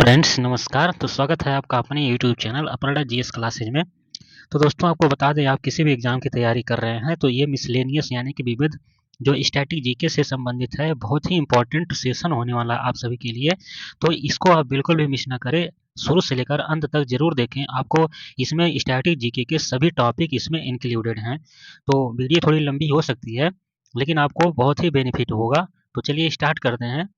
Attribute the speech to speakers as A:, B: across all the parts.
A: Friends नमस्कार। तो स्वागत है आपका अपने यूट्यूब चैनल अपराडा जीएस क्लासेज में। तो दोस्तों आपको बता दें, आप किसी भी एग्जाम की तैयारी कर रहे हैं तो ये मिसलेनियस यानी कि विविध जो स्टैटिक जीके से संबंधित है, बहुत ही इंपॉर्टेंट सेशन होने वाला है आप सभी के लिए। तो इसको आप बिल्कुल भी मिस ना करें, शुरू से लेकर अंत तक जरूर देखें। आपको इसमें स्टैटिक जीके के सभी टॉपिक इसमें इंक्लूडेड हैं। तो वीडियो थोड़ी लंबी हो सकती है लेकिन आपको बहुत ही बेनिफिट होगा। तो चलिए स्टार्ट करते हैं।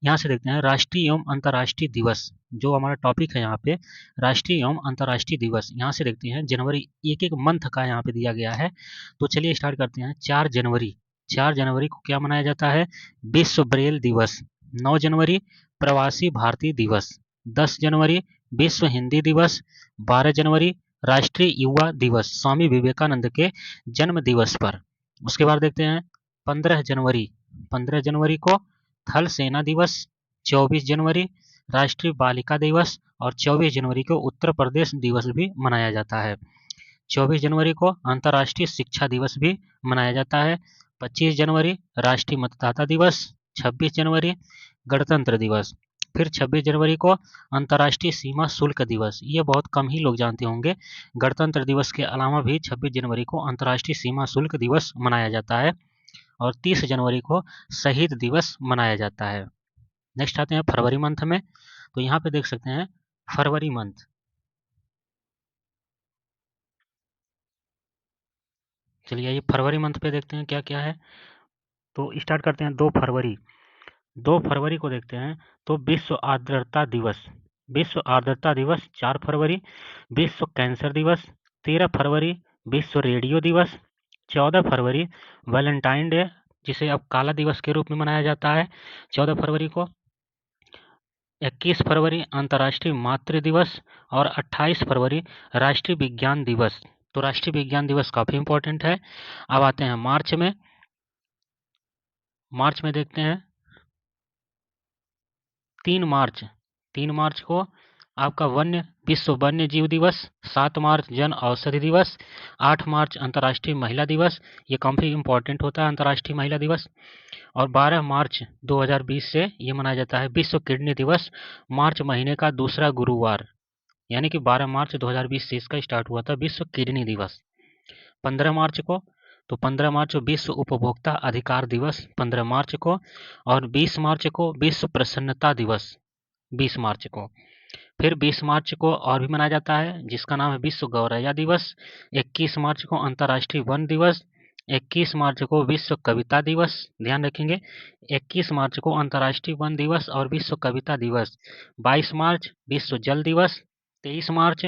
A: यहाँ से देखते हैं राष्ट्रीय एवं अंतर्राष्ट्रीय दिवस, जो हमारा टॉपिक है यहाँ पे राष्ट्रीय एवं अंतर्राष्ट्रीय दिवस। यहाँ से देखते हैं जनवरी, एक एक मंथ का यहाँ पे दिया गया है। तो चलिए स्टार्ट करते हैं। 4 जनवरी, 4 जनवरी को क्या मनाया जाता है? विश्व ब्रेल दिवस। 9 जनवरी प्रवासी भारतीय दिवस। 10 जनवरी विश्व हिंदी दिवस। 12 जनवरी राष्ट्रीय युवा दिवस, स्वामी विवेकानंद के जन्म दिवस पर। उसके बाद देखते हैं 15 जनवरी, 15 जनवरी को थल सेना दिवस। 24 जनवरी राष्ट्रीय बालिका दिवस और 24 जनवरी को उत्तर प्रदेश दिवस भी मनाया जाता है। 24 जनवरी को अंतर्राष्ट्रीय शिक्षा दिवस भी मनाया जाता है। 25 जनवरी राष्ट्रीय मतदाता दिवस। 26 जनवरी गणतंत्र दिवस। फिर 26 जनवरी को अंतर्राष्ट्रीय सीमा शुल्क दिवस, ये बहुत कम ही लोग जानते होंगे। गणतंत्र दिवस के अलावा भी 26 जनवरी को अंतर्राष्ट्रीय सीमा शुल्क दिवस मनाया जाता है। और 30 जनवरी को शहीद दिवस मनाया जाता है। नेक्स्ट आते हैं फरवरी मंथ में। तो यहाँ पे देख सकते हैं फरवरी मंथ। चलिए आइए फरवरी मंथ पे देखते हैं क्या क्या है। तो स्टार्ट करते हैं 2 फरवरी। 2 फरवरी को देखते हैं तो विश्व आर्द्रता दिवस, विश्व आर्द्रता दिवस। 4 फरवरी विश्व कैंसर दिवस। 13 फरवरी विश्व रेडियो दिवस। 14 फरवरी वैलेंटाइन डे, जिसे अब काला दिवस के रूप में मनाया जाता है 14 फरवरी को। 21 फरवरी अंतर्राष्ट्रीय मातृ दिवस और 28 फरवरी राष्ट्रीय विज्ञान दिवस। तो राष्ट्रीय विज्ञान दिवस काफी इंपॉर्टेंट है। अब आते हैं मार्च में। मार्च में देखते हैं 3 मार्च, 3 मार्च को आपका विश्व वन्य जीव दिवस। 7 मार्च जन औषधि दिवस। 8 मार्च अंतर्राष्ट्रीय महिला दिवस, ये काफी इंपॉर्टेंट होता है अंतर्राष्ट्रीय महिला दिवस। और 12 मार्च 2020 से ये मनाया जाता है विश्व किडनी दिवस, मार्च महीने का दूसरा गुरुवार, यानी कि 12 मार्च 2020 से इसका स्टार्ट हुआ था विश्व किडनी दिवस। 15 मार्च को, तो 15 मार्च विश्व उपभोक्ता अधिकार दिवस 15 मार्च को। और 20 मार्च को विश्व प्रसन्नता दिवस 20 मार्च को। फिर 20 मार्च को और भी मनाया जाता है जिसका नाम है विश्व गौरैया दिवस। 21 मार्च को अंतर्राष्ट्रीय वन दिवस। 21 मार्च को विश्व कविता दिवस, ध्यान रखेंगे 21 मार्च को अंतर्राष्ट्रीय वन दिवस और विश्व कविता दिवस। 22 मार्च विश्व जल दिवस। 23 मार्च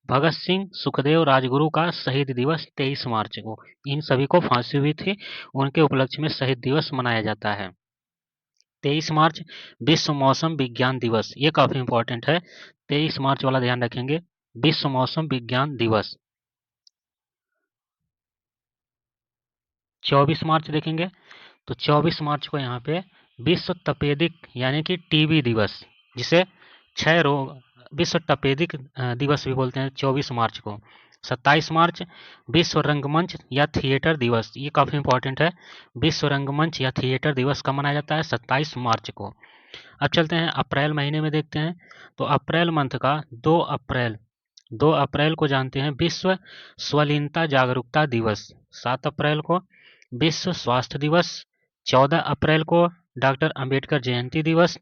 A: भगत सिंह सुखदेव राजगुरु का शहीद दिवस 23 मार्च को, इन सभी को फांसी हुई थी, उनके उपलक्ष्य में शहीद दिवस मनाया जाता है। 23 मार्च विश्व मौसम विज्ञान दिवस, ये काफी इंपॉर्टेंट है, 23 मार्च वाला ध्यान रखेंगे, विश्व मौसम विज्ञान दिवस। 24 मार्च देखेंगे तो 24 मार्च को यहाँ पे विश्व तपेदिक यानी कि टीबी दिवस, जिसे क्षय रोग विश्व तपेदिक दिवस भी बोलते हैं 24 मार्च को। 27 मार्च विश्व रंगमंच या थिएटर दिवस, ये काफी इंपॉर्टेंट है, विश्व रंगमंच या थिएटर दिवस कब मनाया जाता है? 27 मार्च को। अब चलते हैं अप्रैल महीने में देखते हैं। तो अप्रैल मंथ का 2 अप्रैल, 2 अप्रैल को जानते हैं विश्व स्वलीनता जागरूकता दिवस। 7 अप्रैल को विश्व स्वास्थ्य दिवस। 14 अप्रैल को डॉक्टर अंबेडकर जयंती दिवस।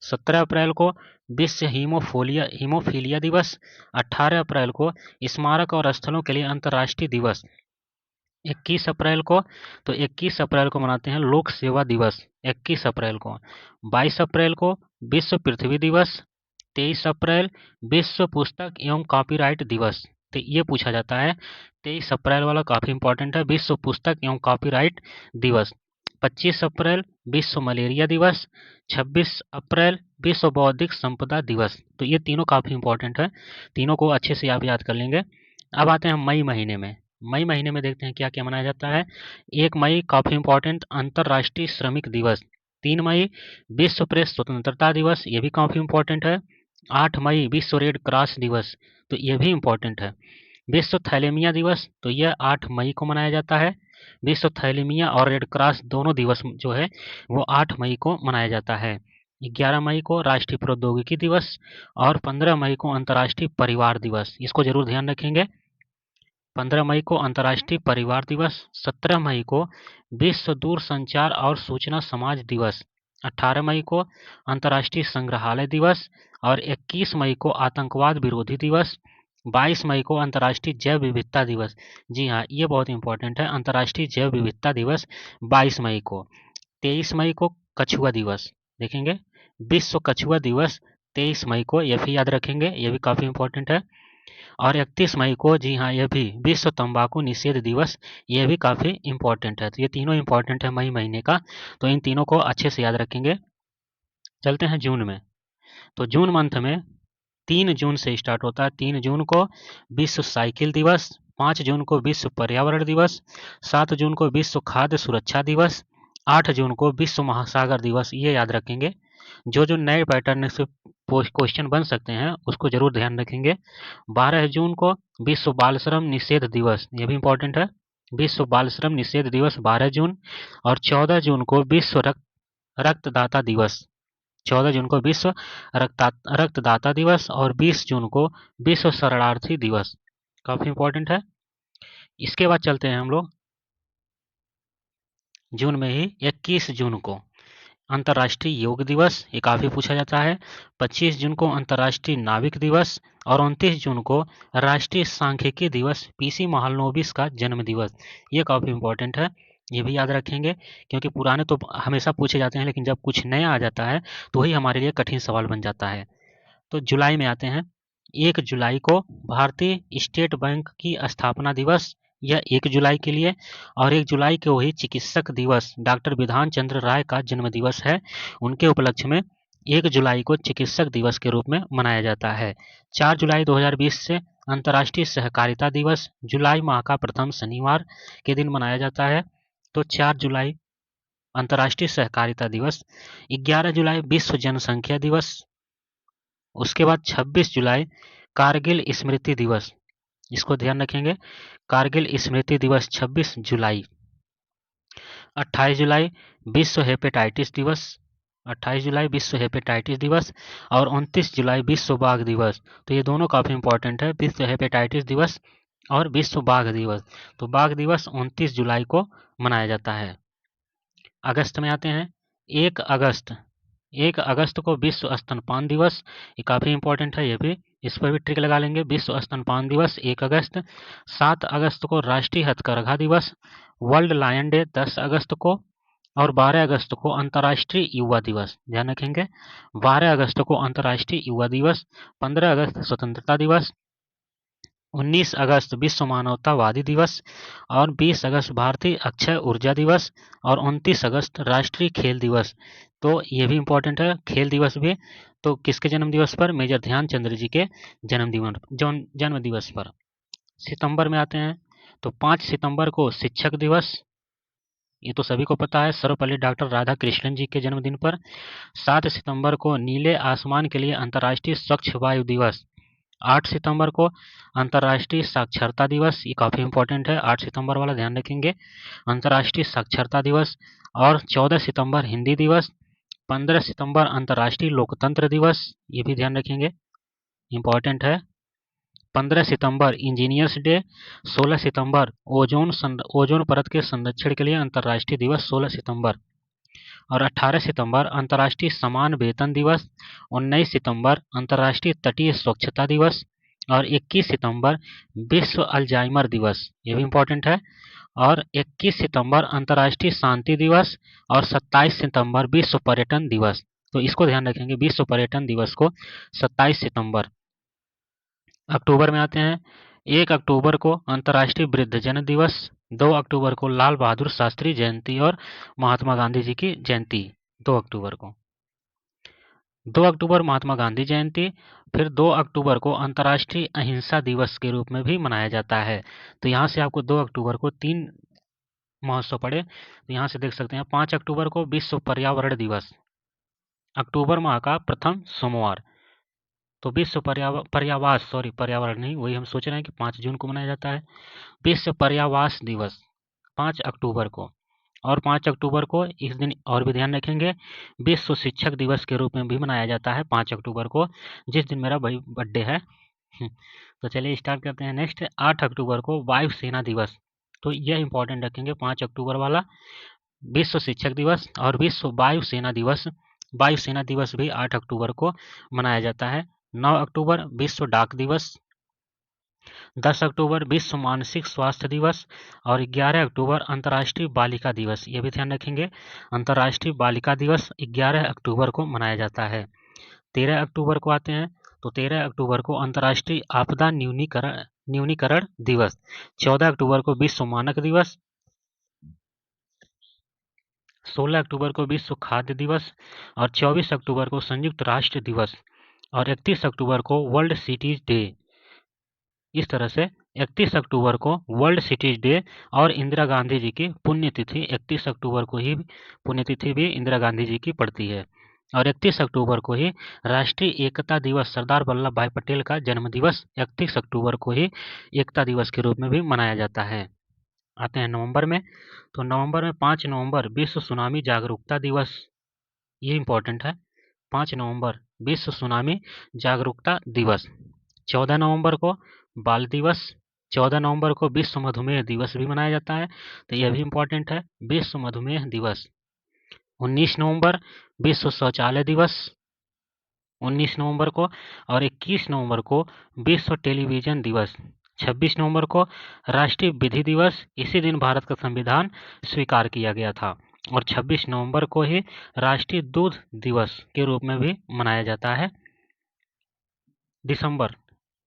A: 17 अप्रैल को विश्व हीमोफीलिया दिवस। 18 अप्रैल को स्मारक और स्थलों के लिए अंतर्राष्ट्रीय दिवस। 21 अप्रैल को, तो 21 अप्रैल को मनाते हैं लोक सेवा दिवस 21 अप्रैल को। 22 अप्रैल को विश्व पृथ्वी दिवस। 23 अप्रैल विश्व पुस्तक एवं कॉपीराइट दिवस, तो ये पूछा जाता है 23 अप्रैल वाला काफी इंपॉर्टेंट है, विश्व पुस्तक एवं कॉपीराइट दिवस। 25 अप्रैल विश्व मलेरिया दिवस। 26 अप्रैल विश्व बौद्धिक संपदा दिवस, तो ये तीनों काफी इंपॉर्टेंट है, तीनों को अच्छे से आप याद कर लेंगे। अब आते हैं मई महीने में। मई महीने में देखते हैं क्या क्या मनाया जाता है। 1 मई काफी इंपॉर्टेंट अंतर्राष्ट्रीय श्रमिक दिवस। 3 मई विश्व प्रेस स्वतंत्रता दिवस, ये भी काफी इंपॉर्टेंट है। 8 मई विश्व रेड क्रॉस दिवस, तो ये भी इंपॉर्टेंट है। विश्व थैलेमिया दिवस, तो यह 8 मई को मनाया जाता है। विश्व थैलेमिया और रेड क्रॉस दोनों दिवस जो है वो 8 मई को मनाया जाता है। 11 मई को राष्ट्रीय प्रौद्योगिकी दिवस और 15 मई को अंतर्राष्ट्रीय परिवार दिवस। इसको जरूर ध्यान रखेंगे। 15 मई को अंतर्राष्ट्रीय परिवार दिवस, 17 मई को विश्व दूरसंचार और सूचना समाज दिवस, 18 मई को अंतर्राष्ट्रीय संग्रहालय दिवस और 21 मई को आतंकवाद विरोधी दिवस, 22 मई को अंतर्राष्ट्रीय जैव विविधता दिवस। जी हाँ, ये बहुत इंपॉर्टेंट है, अंतर्राष्ट्रीय जैव विविधता दिवस 22 मई को। 23 मई को कछुआ दिवस देखेंगे, विश्व कछुआ दिवस 23 मई को, ये भी याद रखेंगे, ये भी काफ़ी इंपॉर्टेंट है। और 31 मई को, जी हाँ, ये भी विश्व तंबाकू निषेध दिवस, ये भी काफ़ी इंपॉर्टेंट है। तो ये तीनों इंपॉर्टेंट है मई महीने का, तो इन तीनों को अच्छे से याद रखेंगे। चलते हैं जून में। तो जून मंथ में 3 जून से स्टार्ट होता है। 3 जून को विश्व साइकिल दिवस, 5 जून को विश्व पर्यावरण दिवस, 7 जून को विश्व खाद्य सुरक्षा दिवस, 8 जून को विश्व महासागर दिवस। ये याद रखेंगे। जो नए पैटर्न से क्वेश्चन बन सकते हैं उसको जरूर ध्यान रखेंगे। 12 जून को विश्व बाल श्रम निषेध दिवस, ये भी इंपॉर्टेंट है। विश्व बाल श्रम निषेध दिवस 12 जून। और 14 जून को विश्व रक्तदाता दिवस, 14 जून को विश्व रक्तदाता दिवस और 20 जून को विश्व शरणार्थी दिवस। काफी इंपॉर्टेंट है। इसके बाद चलते हैं हम लोग जून में ही 21 जून को अंतर्राष्ट्रीय योग दिवस, ये काफी पूछा जाता है। 25 जून को अंतर्राष्ट्रीय नाविक दिवस और 29 जून को राष्ट्रीय सांख्यिकी दिवस, पीसी महालनोबिस का जन्म दिवस। ये काफी इंपॉर्टेंट है, ये भी याद रखेंगे, क्योंकि पुराने तो हमेशा पूछे जाते हैं, लेकिन जब कुछ नया आ जाता है तो वही हमारे लिए कठिन सवाल बन जाता है। तो जुलाई में आते हैं। 1 जुलाई को भारतीय स्टेट बैंक की स्थापना दिवस, यह 1 जुलाई के लिए। और 1 जुलाई को ही चिकित्सक दिवस, डॉक्टर विधान चंद्र राय का जन्म दिवस है। उनके उपलक्ष्य में 1 जुलाई को चिकित्सक दिवस के रूप में मनाया जाता है। 4 जुलाई 2020 से अंतर्राष्ट्रीय सहकारिता दिवस, जुलाई माह का प्रथम शनिवार के दिन मनाया जाता है। तो 4 जुलाई अंतर्राष्ट्रीय सहकारिता दिवस। 11 जुलाई विश्व जनसंख्या दिवस। उसके बाद 26 जुलाई कारगिल स्मृति दिवस, इसको ध्यान रखेंगे, कारगिल स्मृति दिवस 26 जुलाई। 28 जुलाई विश्व हेपेटाइटिस दिवस, 28 जुलाई विश्व हेपेटाइटिस दिवस। और 29 जुलाई विश्व बाघ दिवस। तो ये दोनों काफ़ी इंपॉर्टेंट है, विश्व हेपेटाइटिस दिवस और विश्व बाघ दिवस। तो बाघ दिवस 29 जुलाई को मनाया जाता है। अगस्त में आते हैं। 1 अगस्त, 1 अगस्त को विश्व स्तनपान दिवस, ये काफ़ी इंपॉर्टेंट है, ये भी, इस पर भी ट्रिक लगा लेंगे। विश्व स्तनपान दिवस 1 अगस्त। 7 अगस्त को राष्ट्रीय हथकरघा दिवस, वर्ल्ड लायन डे 10 अगस्त को। और 12 अगस्त को अंतर्राष्ट्रीय युवा दिवस, ध्यान रखेंगे, 12 अगस्त को अंतर्राष्ट्रीय युवा दिवस। 15 अगस्त स्वतंत्रता दिवस। 19 अगस्त विश्व मानवतावादी दिवस और 20 अगस्त भारतीय अक्षय ऊर्जा दिवस और 29 अगस्त राष्ट्रीय खेल दिवस। तो ये भी इम्पोर्टेंट है, खेल दिवस भी। तो किसके जन्म दिवस पर? मेजर ध्यानचंद्र जी के जन्म दिवस पर। सितंबर में आते हैं। तो 5 सितंबर को शिक्षक दिवस, ये तो सभी को पता है, सर्वपल्ली डॉक्टर राधा कृष्णन जी के जन्मदिन पर। 7 सितंबर को नीले आसमान के लिए अंतर्राष्ट्रीय स्वच्छ वायु दिवस। 8 सितंबर को अंतर्राष्ट्रीय साक्षरता दिवस, ये काफ़ी इंपॉर्टेंट है, 8 सितंबर वाला ध्यान रखेंगे, अंतर्राष्ट्रीय साक्षरता दिवस। और 14 सितंबर हिंदी दिवस। 15 सितंबर अंतर्राष्ट्रीय लोकतंत्र दिवस, ये भी ध्यान रखेंगे, इंपॉर्टेंट है। 15 सितंबर इंजीनियर्स डे। 16 सितंबर ओजोन परत के संरक्षण के लिए अंतर्राष्ट्रीय दिवस 16 सितंबर। और 18 सितंबर अंतर्राष्ट्रीय समान वेतन दिवस। 19 सितंबर अंतर्राष्ट्रीय तटीय स्वच्छता दिवस। और 21 सितंबर विश्व अल्जाइमर दिवस, ये भी इम्पोर्टेंट है। और 21 सितंबर अंतर्राष्ट्रीय शांति दिवस। और 27 सितंबर विश्व पर्यटन दिवस। तो इसको ध्यान रखेंगे, विश्व पर्यटन दिवस को 27 सितंबर। अक्टूबर में आते हैं। 1 अक्टूबर को अंतर्राष्ट्रीय वृद्धजन दिवस। 2 अक्टूबर को लाल बहादुर शास्त्री जयंती और महात्मा गांधी जी की जयंती 2 अक्टूबर को। 2 अक्टूबर महात्मा गांधी जयंती। फिर 2 अक्टूबर को अंतर्राष्ट्रीय अहिंसा दिवस के रूप में भी मनाया जाता है। तो यहाँ से आपको 2 अक्टूबर को 3 महोत्सव पड़े, तो यहाँ से देख सकते हैं। 5 अक्टूबर को विश्व पर्यावरण दिवस, अक्टूबर माह का प्रथम सोमवार। तो विश्व पर्यावरण नहीं, वही हम सोच रहे हैं कि 5 जून को मनाया जाता है। विश्व पर्यावास दिवस 5 अक्टूबर को। और 5 अक्टूबर को इस दिन और भी ध्यान रखेंगे विश्व शिक्षक दिवस के रूप में भी मनाया जाता है 5 अक्टूबर को, जिस दिन मेरा बर्थडे है। तो चलिए स्टार्ट करते हैं। नेक्स्ट 8 अक्टूबर को वायुसेना दिवस, तो यह इंपॉर्टेंट रखेंगे 5 अक्टूबर वाला, विश्व शिक्षक दिवस और विश्व वायुसेना दिवस। वायुसेना दिवस भी 8 अक्टूबर को मनाया जाता है। 9 अक्टूबर विश्व डाक दिवस, 10 अक्टूबर विश्व मानसिक स्वास्थ्य दिवस और 11 अक्टूबर अंतर्राष्ट्रीय बालिका दिवस। ये भी ध्यान रखेंगे, अंतर्राष्ट्रीय बालिका दिवस 11 अक्टूबर को मनाया जाता है। 13 अक्टूबर को आते हैं, तो 13 अक्टूबर को अंतर्राष्ट्रीय आपदा न्यूनीकरण दिवस। 14 अक्टूबर को विश्व मानक दिवस, 16 अक्टूबर को विश्व खाद्य दिवस और 24 अक्टूबर को संयुक्त राष्ट्र दिवस और 31 अक्टूबर को वर्ल्ड सिटीज डे। इस तरह से 31 अक्टूबर को वर्ल्ड सिटीज डे और इंदिरा गांधी जी की पुण्यतिथि 31 अक्टूबर को ही पुण्यतिथि भी इंदिरा गांधी जी की पड़ती है। और 31 अक्टूबर को ही राष्ट्रीय एकता दिवस सरदार वल्लभ भाई पटेल का जन्म दिवस 31 अक्टूबर को ही एकता दिवस के रूप में भी मनाया जाता है। आते हैं नवंबर में, तो नवंबर में 5 नवंबर विश्व सुनामी जागरूकता दिवस, ये इम्पोर्टेंट है। 5 नवंबर विश्व सुनामी जागरूकता दिवस। 14 नवंबर को बाल दिवस, 14 नवंबर को विश्व मधुमेह दिवस भी मनाया जाता है, तो यह भी इम्पोर्टेंट है, विश्व मधुमेह दिवस। 19 नवंबर विश्व शौचालय दिवस 19 नवंबर को, और 21 नवंबर को विश्व टेलीविजन दिवस। 26 नवंबर को राष्ट्रीय विधि दिवस, इसी दिन भारत का संविधान स्वीकार किया गया था। और 26 नवंबर को ही राष्ट्रीय दूध दिवस के रूप में भी मनाया जाता है। दिसंबर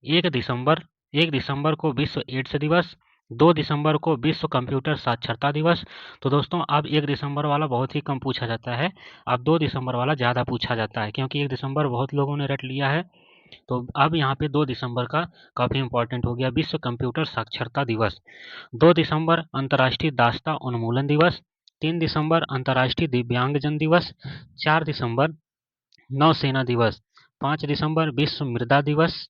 A: 1 दिसंबर को विश्व एड्स दिवस, 2 दिसंबर को विश्व कंप्यूटर साक्षरता दिवस। तो दोस्तों अब 1 दिसंबर वाला बहुत ही कम पूछा जाता है, अब 2 दिसंबर वाला ज़्यादा पूछा जाता है, क्योंकि 1 दिसंबर बहुत लोगों ने रट लिया है। तो अब यहाँ पे 2 दिसंबर का काफ़ी इंपॉर्टेंट हो गया, विश्व कंप्यूटर साक्षरता दिवस। 2 दिसंबर अंतर्राष्ट्रीय दास्ता उन्मूलन दिवस, 3 दिसंबर अंतर्राष्ट्रीय दिव्यांगजन दिवस, 4 दिसंबर नौसेना दिवस, 5 दिसंबर विश्व मृदा दिवस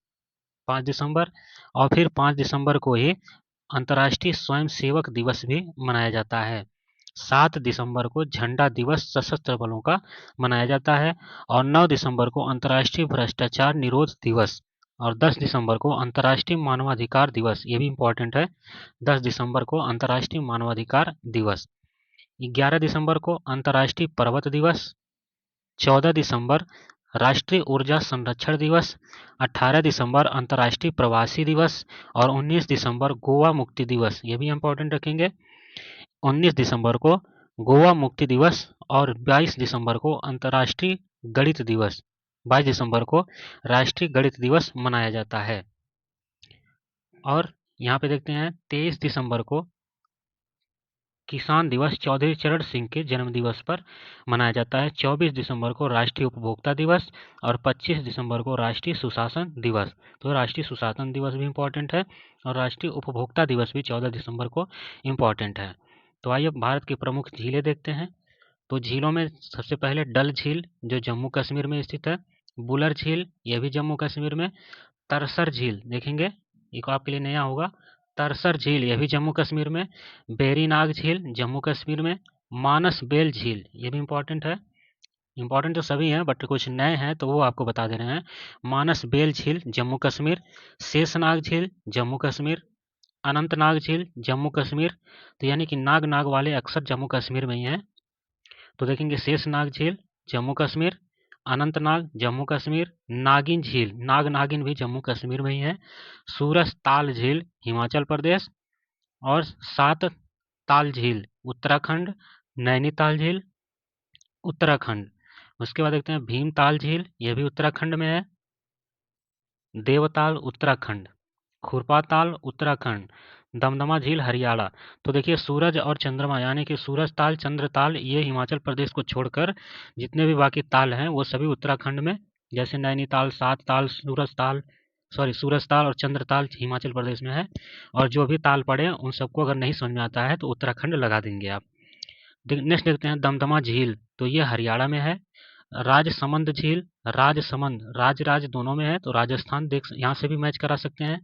A: 5 दिसंबर, और फिर 5 दिसंबर को ही अंतर्राष्ट्रीय स्वयंसेवक दिवस भी मनाया जाता है। 7 दिसंबर को झंडा दिवस सशस्त्र बलों का मनाया जाता है, और 9 दिसंबर को अंतर्राष्ट्रीय भ्रष्टाचार निरोध दिवस, और 10 दिसंबर को अंतर्राष्ट्रीय मानवाधिकार दिवस, ये भी इम्पोर्टेंट है, 10 दिसंबर को अंतर्राष्ट्रीय मानवाधिकार दिवस। 11 दिसंबर को अंतर्राष्ट्रीय पर्वत दिवस, 14 दिसंबर राष्ट्रीय ऊर्जा संरक्षण दिवस, 18 दिसंबर अंतर्राष्ट्रीय प्रवासी दिवस और 19 दिसंबर गोवा मुक्ति दिवस, ये भी इम्पोर्टेंट रखेंगे। 19 दिसंबर को गोवा मुक्ति दिवस और 22 दिसंबर को अंतर्राष्ट्रीय गणित दिवस, 22 दिसंबर को राष्ट्रीय गणित दिवस मनाया जाता है। और यहाँ पे देखते हैं 23 दिसंबर को किसान दिवस चौधरी चरण सिंह के जन्म दिवस पर मनाया जाता है। 24 दिसंबर को राष्ट्रीय उपभोक्ता दिवस और 25 दिसंबर को राष्ट्रीय सुशासन दिवस। तो राष्ट्रीय सुशासन दिवस भी इम्पोर्टेंट है और राष्ट्रीय उपभोक्ता दिवस भी 14 दिसंबर को इम्पोर्टेंट है। तो आइए भारत की प्रमुख झीलें देखते हैं। तो झीलों में सबसे पहले डल झील जो जम्मू कश्मीर में स्थित है, बुलर झील यह भी जम्मू कश्मीर में, तरसर झील देखेंगे, एक आपके लिए नया होगा, तरसर झील यह भी जम्मू कश्मीर में, बेरीनाग झील जम्मू कश्मीर में, मानस बेल झील ये भी इम्पोर्टेंट है, इम्पोर्टेंट तो सभी हैं बट कुछ नए हैं तो वो आपको बता दे रहे हैं। मानस बेल झील जम्मू कश्मीर, शेषनाग झील जम्मू कश्मीर, अनंतनाग झील जम्मू कश्मीर, तो यानी कि नाग नाग वाले अक्सर जम्मू कश्मीर में ही हैं। तो देखेंगे शेषनाग झील जम्मू कश्मीर, अनंतनाग जम्मू कश्मीर, नागिन झील नाग नागिन भी जम्मू कश्मीर में ही है, सूरज ताल झील हिमाचल प्रदेश, और 7 ताल झील उत्तराखंड, नैनीताल झील उत्तराखंड। उसके बाद देखते हैं भीमताल झील यह भी उत्तराखंड में है, देवताल उत्तराखंड, खुरपाताल उत्तराखंड, दमदमा झील हरियाणा। तो देखिए सूरज और चंद्रमा यानी कि सूरज ताल चंद्रताल ये हिमाचल प्रदेश को छोड़कर जितने भी बाकी ताल हैं वो सभी उत्तराखंड में, जैसे नैनीताल, 7 ताल, सूरज ताल और चंद्रताल हिमाचल प्रदेश में है। और जो भी ताल पड़े उन सबको अगर नहीं समझ में आता है तो उत्तराखंड लगा देंगे आप। नेक्स्ट देखते हैं दमदमा झील, तो ये हरियाणा में है। राजसमंद झील, राजसमंद राज दोनों में है तो राजस्थान देख यहाँ से भी मैच करा सकते हैं,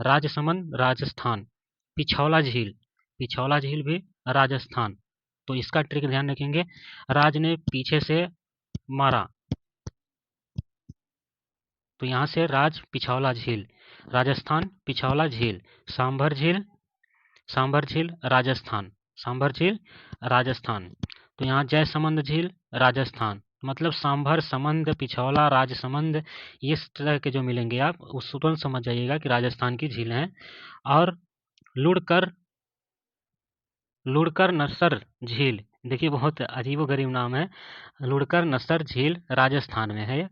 A: राजसमंद राजस्थान। पिछौला झील भी राजस्थान। तो इसका ट्रिक ध्यान रखेंगे। राज ने पीछे से मारा, तो यहाँ से राज पिछौला झील, राजस्थान पिछौला झील, सांभर झील, सांभर झील राजस्थान, सांभर झील राजस्थान। तो यहाँ जयसमंद झील राजस्थान, मतलब सांभर, समंद, पिछौला, राजसमंद, इस तरह के जो मिलेंगे आप उस तुरंत समझ जाइएगा कि राजस्थान की झील हैं। और लुढ़कर, लुढ़कर नसर झील, देखिए बहुत अजीबोगरीब नाम है। लुढ़कर नसर झील राजस्थान में है।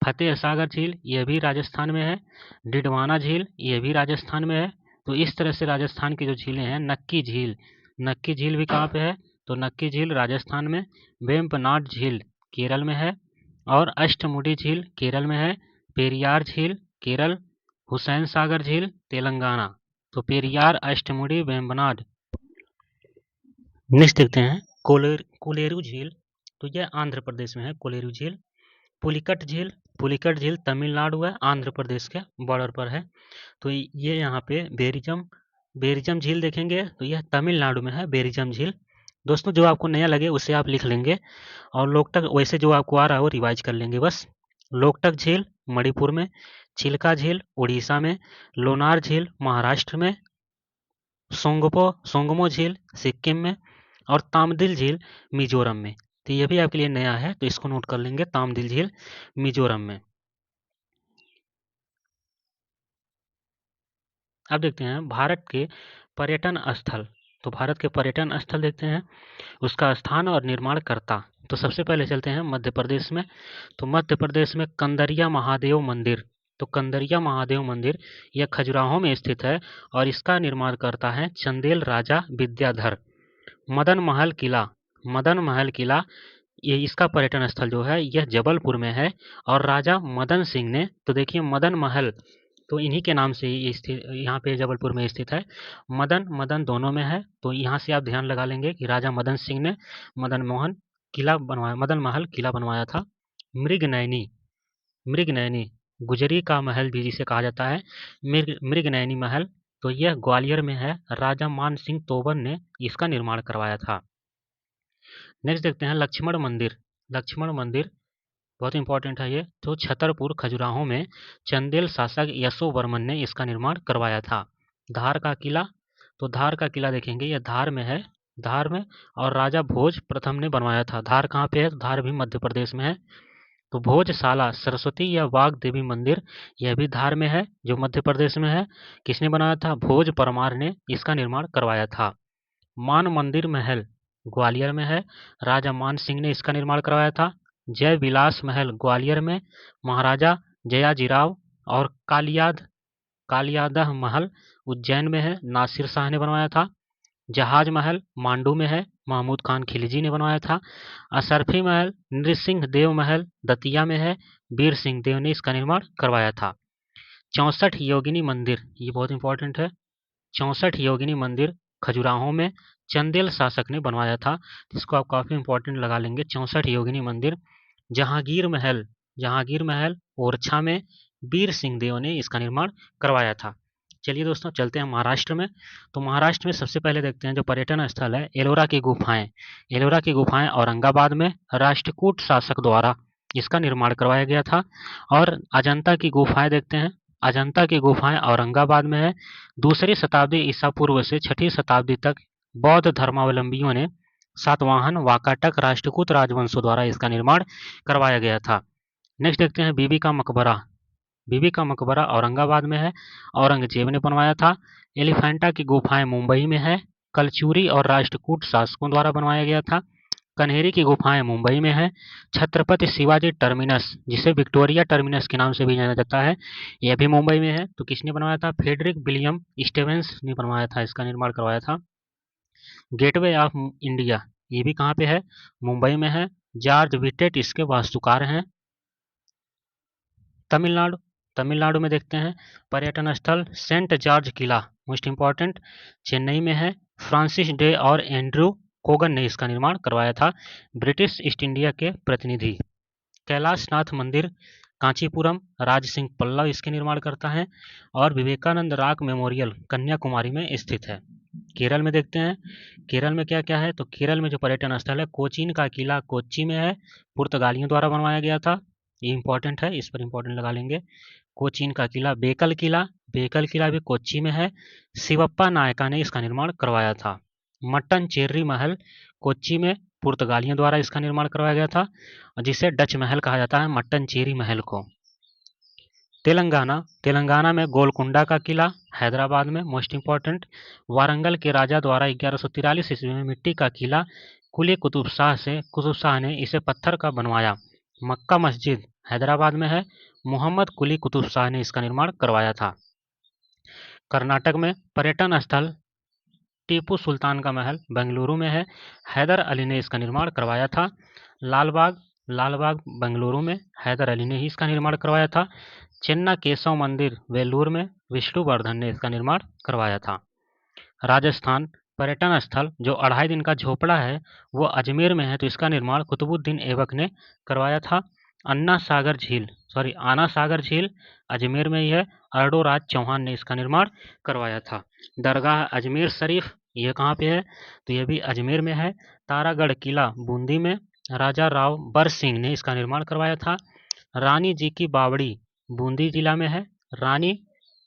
A: फतेह सागर झील ये भी राजस्थान में है। डिडवाना झील ये भी राजस्थान में है। तो इस तरह से राजस्थान की जो झीलें हैं, नक्की झील, नक्की झील भी कहाँ पे है, तो नक्की झील राजस्थान में, वेम्पनाड झील केरल में है, और अष्टमुडी झील केरल में है, पेरियार झील केरल, हुसैन सागर झील तेलंगाना। तो पेरियार, अष्टमुडी, वेम्बनाड। नेक्स्ट देखते हैं कोलेरू झील, तो यह आंध्र प्रदेश में है कोलेरू झील। पुलिकट झील, पुलिकट झील तमिलनाडु है, आंध्र प्रदेश के बॉर्डर पर है। तो ये यहाँ पे बेरिजम, बेरिजम झील देखेंगे तो यह तमिलनाडु में है बेरिजम झील। दोस्तों जो आपको नया लगे उसे आप लिख लेंगे, और लोकटक वैसे जो आपको आ रहा है वो रिवाइज कर लेंगे बस। लोकटक झील मणिपुर में, चिल्का झील उड़ीसा में, लोनार झील महाराष्ट्र में, सोंगमो झील सिक्किम में, और तामदिल झील मिजोरम में। तो ये भी आपके लिए नया है, तो इसको नोट कर लेंगे, तामदिल झील मिजोरम में। अब देखते हैं भारत के पर्यटन स्थल। तो भारत के पर्यटन स्थल देखते हैं, उसका स्थान और निर्माणकर्ता। तो सबसे पहले चलते हैं मध्य प्रदेश में। तो मध्य प्रदेश में कंदरिया महादेव मंदिर, तो कंदरिया महादेव मंदिर यह खजुराहो में स्थित है, और इसका निर्माणकर्ता है चंदेल राजा विद्याधर। मदन महल किला, मदन महल किला ये इसका पर्यटन स्थल जो है यह जबलपुर में है, और राजा मदन सिंह ने, तो देखिए मदन महल तो इन्हीं के नाम से ये स्थित, यहाँ पे जबलपुर में स्थित है। मदन मदन दोनों में है, तो यहाँ से आप ध्यान लगा लेंगे कि राजा मदन सिंह ने मदन मोहन किला बनवाया, मदन महल किला बनवाया था। मृगनयनी, मृगनयनी गुजरी का महल भी जिसे कहा जाता है, मृगनयनी महल, तो यह ग्वालियर में है, राजा मान सिंह तोमर ने इसका निर्माण करवाया था। नेक्स्ट देखते हैं लक्ष्मण मंदिर। लक्ष्मण मंदिर बहुत इंपॉर्टेंट है ये, तो छतरपुर खजुराहो में चंदेल शासक यशोवर्मन ने इसका निर्माण करवाया था। धार का किला, तो धार का किला देखेंगे यह धार में है, धार में, और राजा भोज प्रथम ने बनवाया था। धार कहाँ पे है, तो धार भी मध्य प्रदेश में है। तो भोजशाला सरस्वती या वाग देवी मंदिर यह भी धार में है, जो मध्य प्रदेश में है। किसने बनाया था, भोज परमार ने इसका निर्माण करवाया था। मान मंदिर महल ग्वालियर में है, राजा मान सिंह ने इसका निर्माण करवाया था। जय विलास महल ग्वालियर में महाराजा जयाजीराव, और कालियादह महल उज्जैन में है, नासिर शाह ने बनवाया था। जहाज महल मांडू में है, महमूद खान खिलजी ने बनवाया था। असरफी महल नृसिंह देव महल दतिया में है, वीर सिंह देव ने इसका निर्माण करवाया था। 64 योगिनी मंदिर, ये बहुत इंपॉर्टेंट है, 64 योगिनी मंदिर खजुराहो में चंदेल शासक ने बनवाया था। इसको आप काफ़ी इंपॉर्टेंट लगा लेंगे, 64 योगिनी मंदिर। जहांगीर महल, जहांगीर महल ओरछा में वीर सिंह देव ने इसका निर्माण करवाया था। चलिए दोस्तों चलते हैं महाराष्ट्र में। तो महाराष्ट्र में सबसे पहले देखते हैं जो पर्यटन स्थल है एलोरा की गुफाएं। एलोरा की गुफाएं औरंगाबाद में राष्ट्रकूट शासक द्वारा इसका निर्माण करवाया गया था। और अजंता की गुफाएं देखते हैं, अजंता की गुफाएं औरंगाबाद में है। दूसरी शताब्दी ईसा पूर्व से छठी शताब्दी तक बौद्ध धर्मावलंबियों ने सातवाहन वाकाटक राष्ट्रकूट राजवंशों द्वारा इसका निर्माण करवाया गया था। नेक्स्ट देखते हैं बीबी का मकबरा। बीबी का मकबरा औरंगाबाद में है, औरंगजेब ने बनवाया था। एलिफेंटा की गुफाएं मुंबई में है, कलचूरी और राष्ट्रकूट शासकों द्वारा बनवाया गया था। कन्हेरी की गुफाएं मुंबई में है। छत्रपति शिवाजी टर्मिनस, जिसे विक्टोरिया टर्मिनस के नाम से भी जाना जाता है, यह भी मुंबई में है। तो किसने बनवाया था, फ्रेडरिक विलियम स्टीवेंस ने बनवाया था, इसका निर्माण करवाया था। गेटवे ऑफ इंडिया, ये भी कहाँ पे है, मुंबई में है। जॉर्ज विटेट इसके वास्तुकार हैं। तमिलनाडु, तमिलनाडु में देखते हैं पर्यटन स्थल सेंट जॉर्ज किला, मोस्ट इंपॉर्टेंट, चेन्नई में है। फ्रांसिस डे और एंड्रू कोगन ने इसका निर्माण करवाया था, ब्रिटिश ईस्ट इंडिया के प्रतिनिधि। कैलाशनाथ मंदिर कांचीपुरम, राज सिंह पल्लव इसके निर्माण करता है। और विवेकानंद रॉक मेमोरियल कन्याकुमारी में स्थित है। केरल में देखते हैं, केरल में क्या क्या है। तो केरल में जो पर्यटन स्थल है, कोचीन का किला कोच्चि में है, पुर्तगालियों द्वारा बनवाया गया था। ये इंपॉर्टेंट है, इस पर इंपॉर्टेंट लगा लेंगे। कोचीन का किला, बेकल किला भी कोच्चि में है। शिवप्पा नायका ने इसका निर्माण करवाया था। मट्टनचेर्री महल कोच्चि में पुर्तगालियों द्वारा इसका निर्माण करवाया गया था, जिसे डच महल कहा जाता है, मट्टनचेरी महल को। तेलंगाना में गोलकुंडा का किला, हैदराबाद में मोस्ट इंपॉर्टेंट। वारंगल के राजा द्वारा 1143 ईस्वी में मिट्टी का किला कुली कुतुब शाह ने इसे पत्थर का बनवाया। मक्का मस्जिद हैदराबाद में है, मोहम्मद कुली कुतुब शाह ने इसका निर्माण करवाया था। कर्नाटक में पर्यटन स्थल टीपू सुल्तान का महल बेंगलुरु में है, हैदर अली ने इसका निर्माण करवाया था। लालबाग लालबाग बेंगलुरु में हैदर अली ने ही इसका निर्माण करवाया था। चेन्ना केशव मंदिर वेल्लूर में विष्णुवर्धन ने इसका निर्माण करवाया था। राजस्थान पर्यटन स्थल जो 2.5 दिन का झोपड़ा है वो अजमेर में है, तो इसका निर्माण कुतुबुद्दीन ऐबक ने करवाया था। आना सागर झील अजमेर में ही है, अर्डोराज चौहान ने इसका निर्माण करवाया था। दरगाह अजमेर शरीफ ये कहाँ पे है, तो ये भी अजमेर में है। तारागढ़ किला बूंदी में राजा राव बर सिंह ने इसका निर्माण करवाया था। रानी जी की बावड़ी बूंदी जिला में है, रानी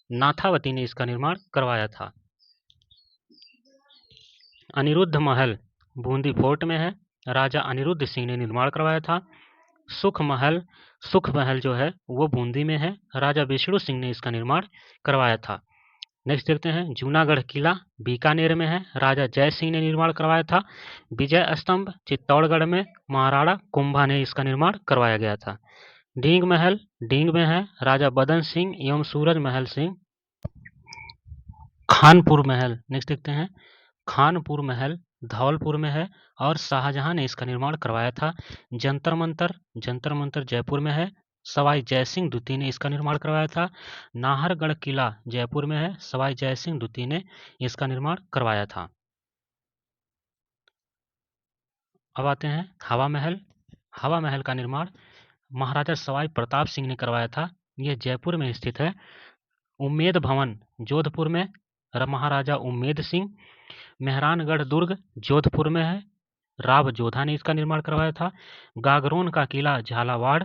A: नाथावती ने इसका निर्माण करवाया था। अनिरुद्ध महल बूंदी फोर्ट में है, राजा अनिरुद्ध सिंह ने निर्माण करवाया था। सुख महल जो है वो बूंदी में है, राजा विष्णु सिंह ने इसका निर्माण करवाया था। नेक्स्ट देखते हैं, जूनागढ़ किला बीकानेर में है, राजा जय सिंह ने निर्माण करवाया था। विजय स्तंभ चित्तौड़गढ़ में महाराणा कुंभा ने इसका निर्माण करवाया गया था। डींग में है, राजा बदन सिंह एवं सूरज महल सिंह। खानपुर महल नेक्स्ट देखते हैं, खानपुर महल धौलपुर में है और शाहजहां ने इसका निर्माण करवाया था। जंतर मंतर जयपुर में है, सवाई जयसिंह द्वितीय ने इसका निर्माण करवाया था। नाहरगढ़ किला जयपुर में है, सवाई जयसिंह द्वितीय ने इसका निर्माण करवाया था। अब आते हैं हवा महल का निर्माण महाराजा सवाई प्रताप सिंह ने करवाया था। यह जयपुर में स्थित है। उम्मेद भवन जोधपुर में महाराजा उम्मेद सिंह। मेहरानगढ़ दुर्ग जोधपुर में है, राव जोधा ने इसका निर्माण करवाया था। गागरोन का किला Jhalawar.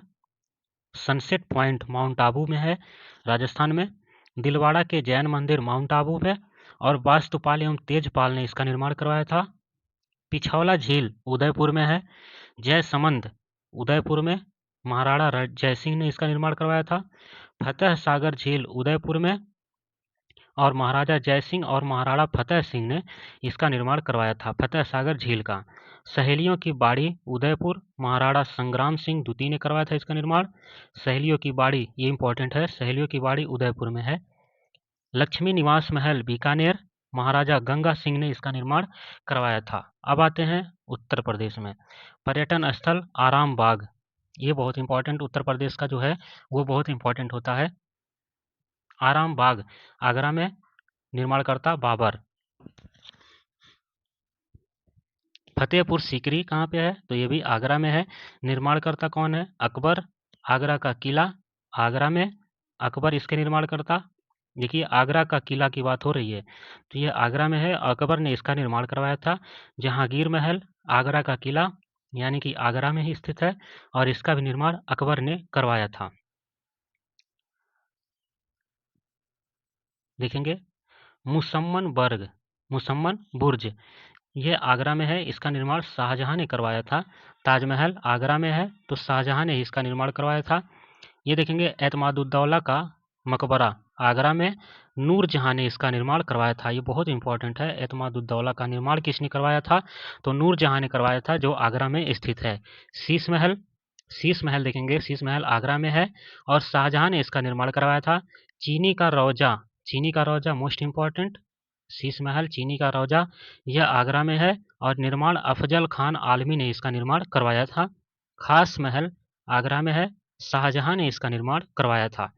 A: Sunset point Mount Abu में है, राजस्थान में। दिलवाड़ा के जैन मंदिर माउंट आबू में और वास्तुपाल एवं तेजपाल ने इसका निर्माण करवाया था। पिछौला झील उदयपुर में है। जयसमंद उदयपुर में महाराणा जयसिंह ने इसका निर्माण करवाया था। फतेह सागर झील उदयपुर में और महाराजा जयसिंह और महाराणा फतेह सिंह ने इसका निर्माण करवाया था, फतेह सागर झील का। सहेलियों की बाड़ी उदयपुर महाराणा संग्राम सिंह द्वितीय ने करवाया था इसका निर्माण। सहेलियों की बाड़ी ये इंपॉर्टेंट है, सहेलियों की बाड़ी उदयपुर में है। लक्ष्मी निवास महल बीकानेर महाराजा गंगा सिंह ने इसका निर्माण करवाया था। अब आते हैं उत्तर प्रदेश में, पर्यटन स्थल आराम बाग, ये बहुत इंपॉर्टेंट उत्तर प्रदेश का जो है वो बहुत इंपॉर्टेंट होता है। आराम बाग आगरा में, निर्माणकर्ता बाबर। फतेहपुर सीकरी कहाँ पे है, तो ये भी आगरा में है, निर्माणकर्ता कौन है, अकबर। आगरा का किला आगरा में, अकबर इसके निर्माणकर्ता। देखिए आगरा का किला की बात हो रही है, तो ये आगरा में है, अकबर ने इसका निर्माण करवाया था। जहांगीर महल आगरा का किला यानी कि आगरा में ही स्थित है और इसका भी निर्माण अकबर ने करवाया था। देखेंगे मुसम्मन बुर्ज, ये आगरा में है, इसका निर्माण शाहजहां ने करवाया था। ताजमहल आगरा में है, तो शाहजहां ने इसका निर्माण करवाया था। ये देखेंगे एतमादुद्दौला का मकबरा आगरा में, नूरजहां ने इसका निर्माण करवाया था। ये बहुत इंपॉर्टेंट है, एतमादुद्दौला का निर्माण किसने करवाया था, तो नूरजहां ने करवाया था, जो आगरा में स्थित है। शीश महल देखेंगे, शीश महल आगरा में है और शाहजहां ने इसका निर्माण करवाया था। चीनी का रोजा मोस्ट इंपॉर्टेंट, शीश महल चीनी का रोजा यह आगरा में है और निर्माण अफजल खान आलमी ने इसका निर्माण करवाया था। खास महल आगरा में है, शाहजहां ने इसका निर्माण करवाया था।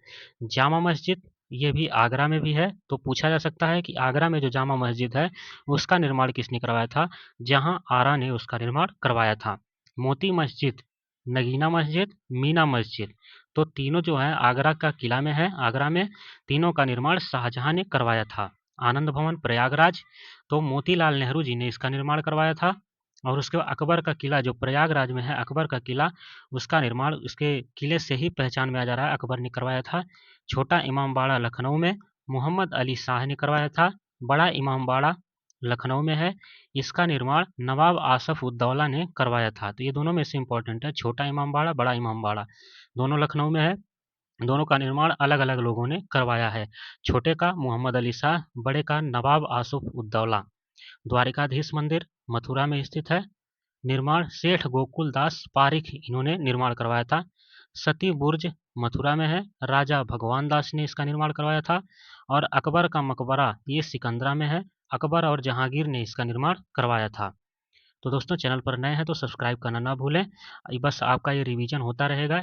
A: जामा मस्जिद ये भी आगरा में भी है, तो पूछा जा सकता है कि आगरा में जो जामा मस्जिद है उसका निर्माण किसने करवाया था, जहां आरा ने उसका निर्माण करवाया था। मोती मस्जिद, नगीना मस्जिद, मीना मस्जिद, तो तीनों जो है आगरा का किला में है, आगरा में तीनों का निर्माण शाहजहां ने करवाया था। आनंद भवन प्रयागराज, तो मोतीलाल नेहरू जी ने इसका निर्माण करवाया था। और उसके बाद अकबर का किला जो प्रयागराज में है, अकबर का किला, उसका निर्माण उसके किले से ही पहचान में आ जा रहा है, अकबर ने करवाया था। छोटा इमामबाड़ा लखनऊ में मोहम्मद अली शाह ने करवाया था। बड़ा इमामबाड़ा लखनऊ में है, इसका निर्माण नवाब आसफ उद्दौला ने करवाया था। तो ये दोनों में से इंपॉर्टेंट है, छोटा इमामबाड़ा, बड़ा इमामबाड़ा, दोनों लखनऊ में है। दोनों का निर्माण अलग अलग लोगों ने करवाया है, छोटे का मोहम्मद अली शाह, बड़े का नवाब आसफ उद्दौला। द्वारिकाधीश मंदिर मथुरा में स्थित है, निर्माण सेठ गोकुल दास पारिख इन्होंने निर्माण करवाया था। सती बुर्ज मथुरा में है, राजा भगवान दास ने इसका निर्माण करवाया था। और अकबर का मकबरा ये सिकंदरा में है, अकबर और जहांगीर ने इसका निर्माण करवाया था। तो दोस्तों चैनल पर नए हैं तो सब्सक्राइब करना ना भूलें, बस आपका ये रिवीजन होता रहेगा।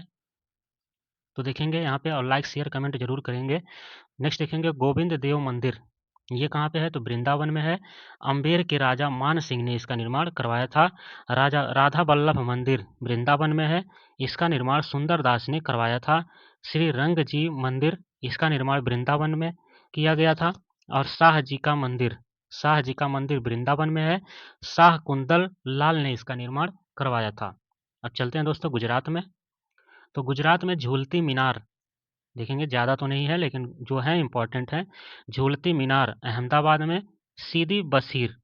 A: तो देखेंगे यहाँ पे, और लाइक शेयर कमेंट जरूर करेंगे। नेक्स्ट देखेंगे गोविंद देव मंदिर, ये कहाँ पे है तो वृंदावन में है। अम्बेर के राजा मान सिंह ने इसका निर्माण करवाया था। राजा राधा बल्लभ मंदिर वृंदावन में है, इसका निर्माण सुंदर दास ने करवाया था। श्री रंग जी मंदिर, इसका निर्माण वृंदावन में किया गया था। और शाह जी का मंदिर वृंदावन में है, शाह कुंदल लाल ने इसका निर्माण करवाया था। अब चलते हैं दोस्तों गुजरात में। तो गुजरात में झूलती मीनार देखेंगे, ज़्यादा तो नहीं है लेकिन जो है इम्पोर्टेंट है। झूलती मीनार अहमदाबाद में, सीदी बशीर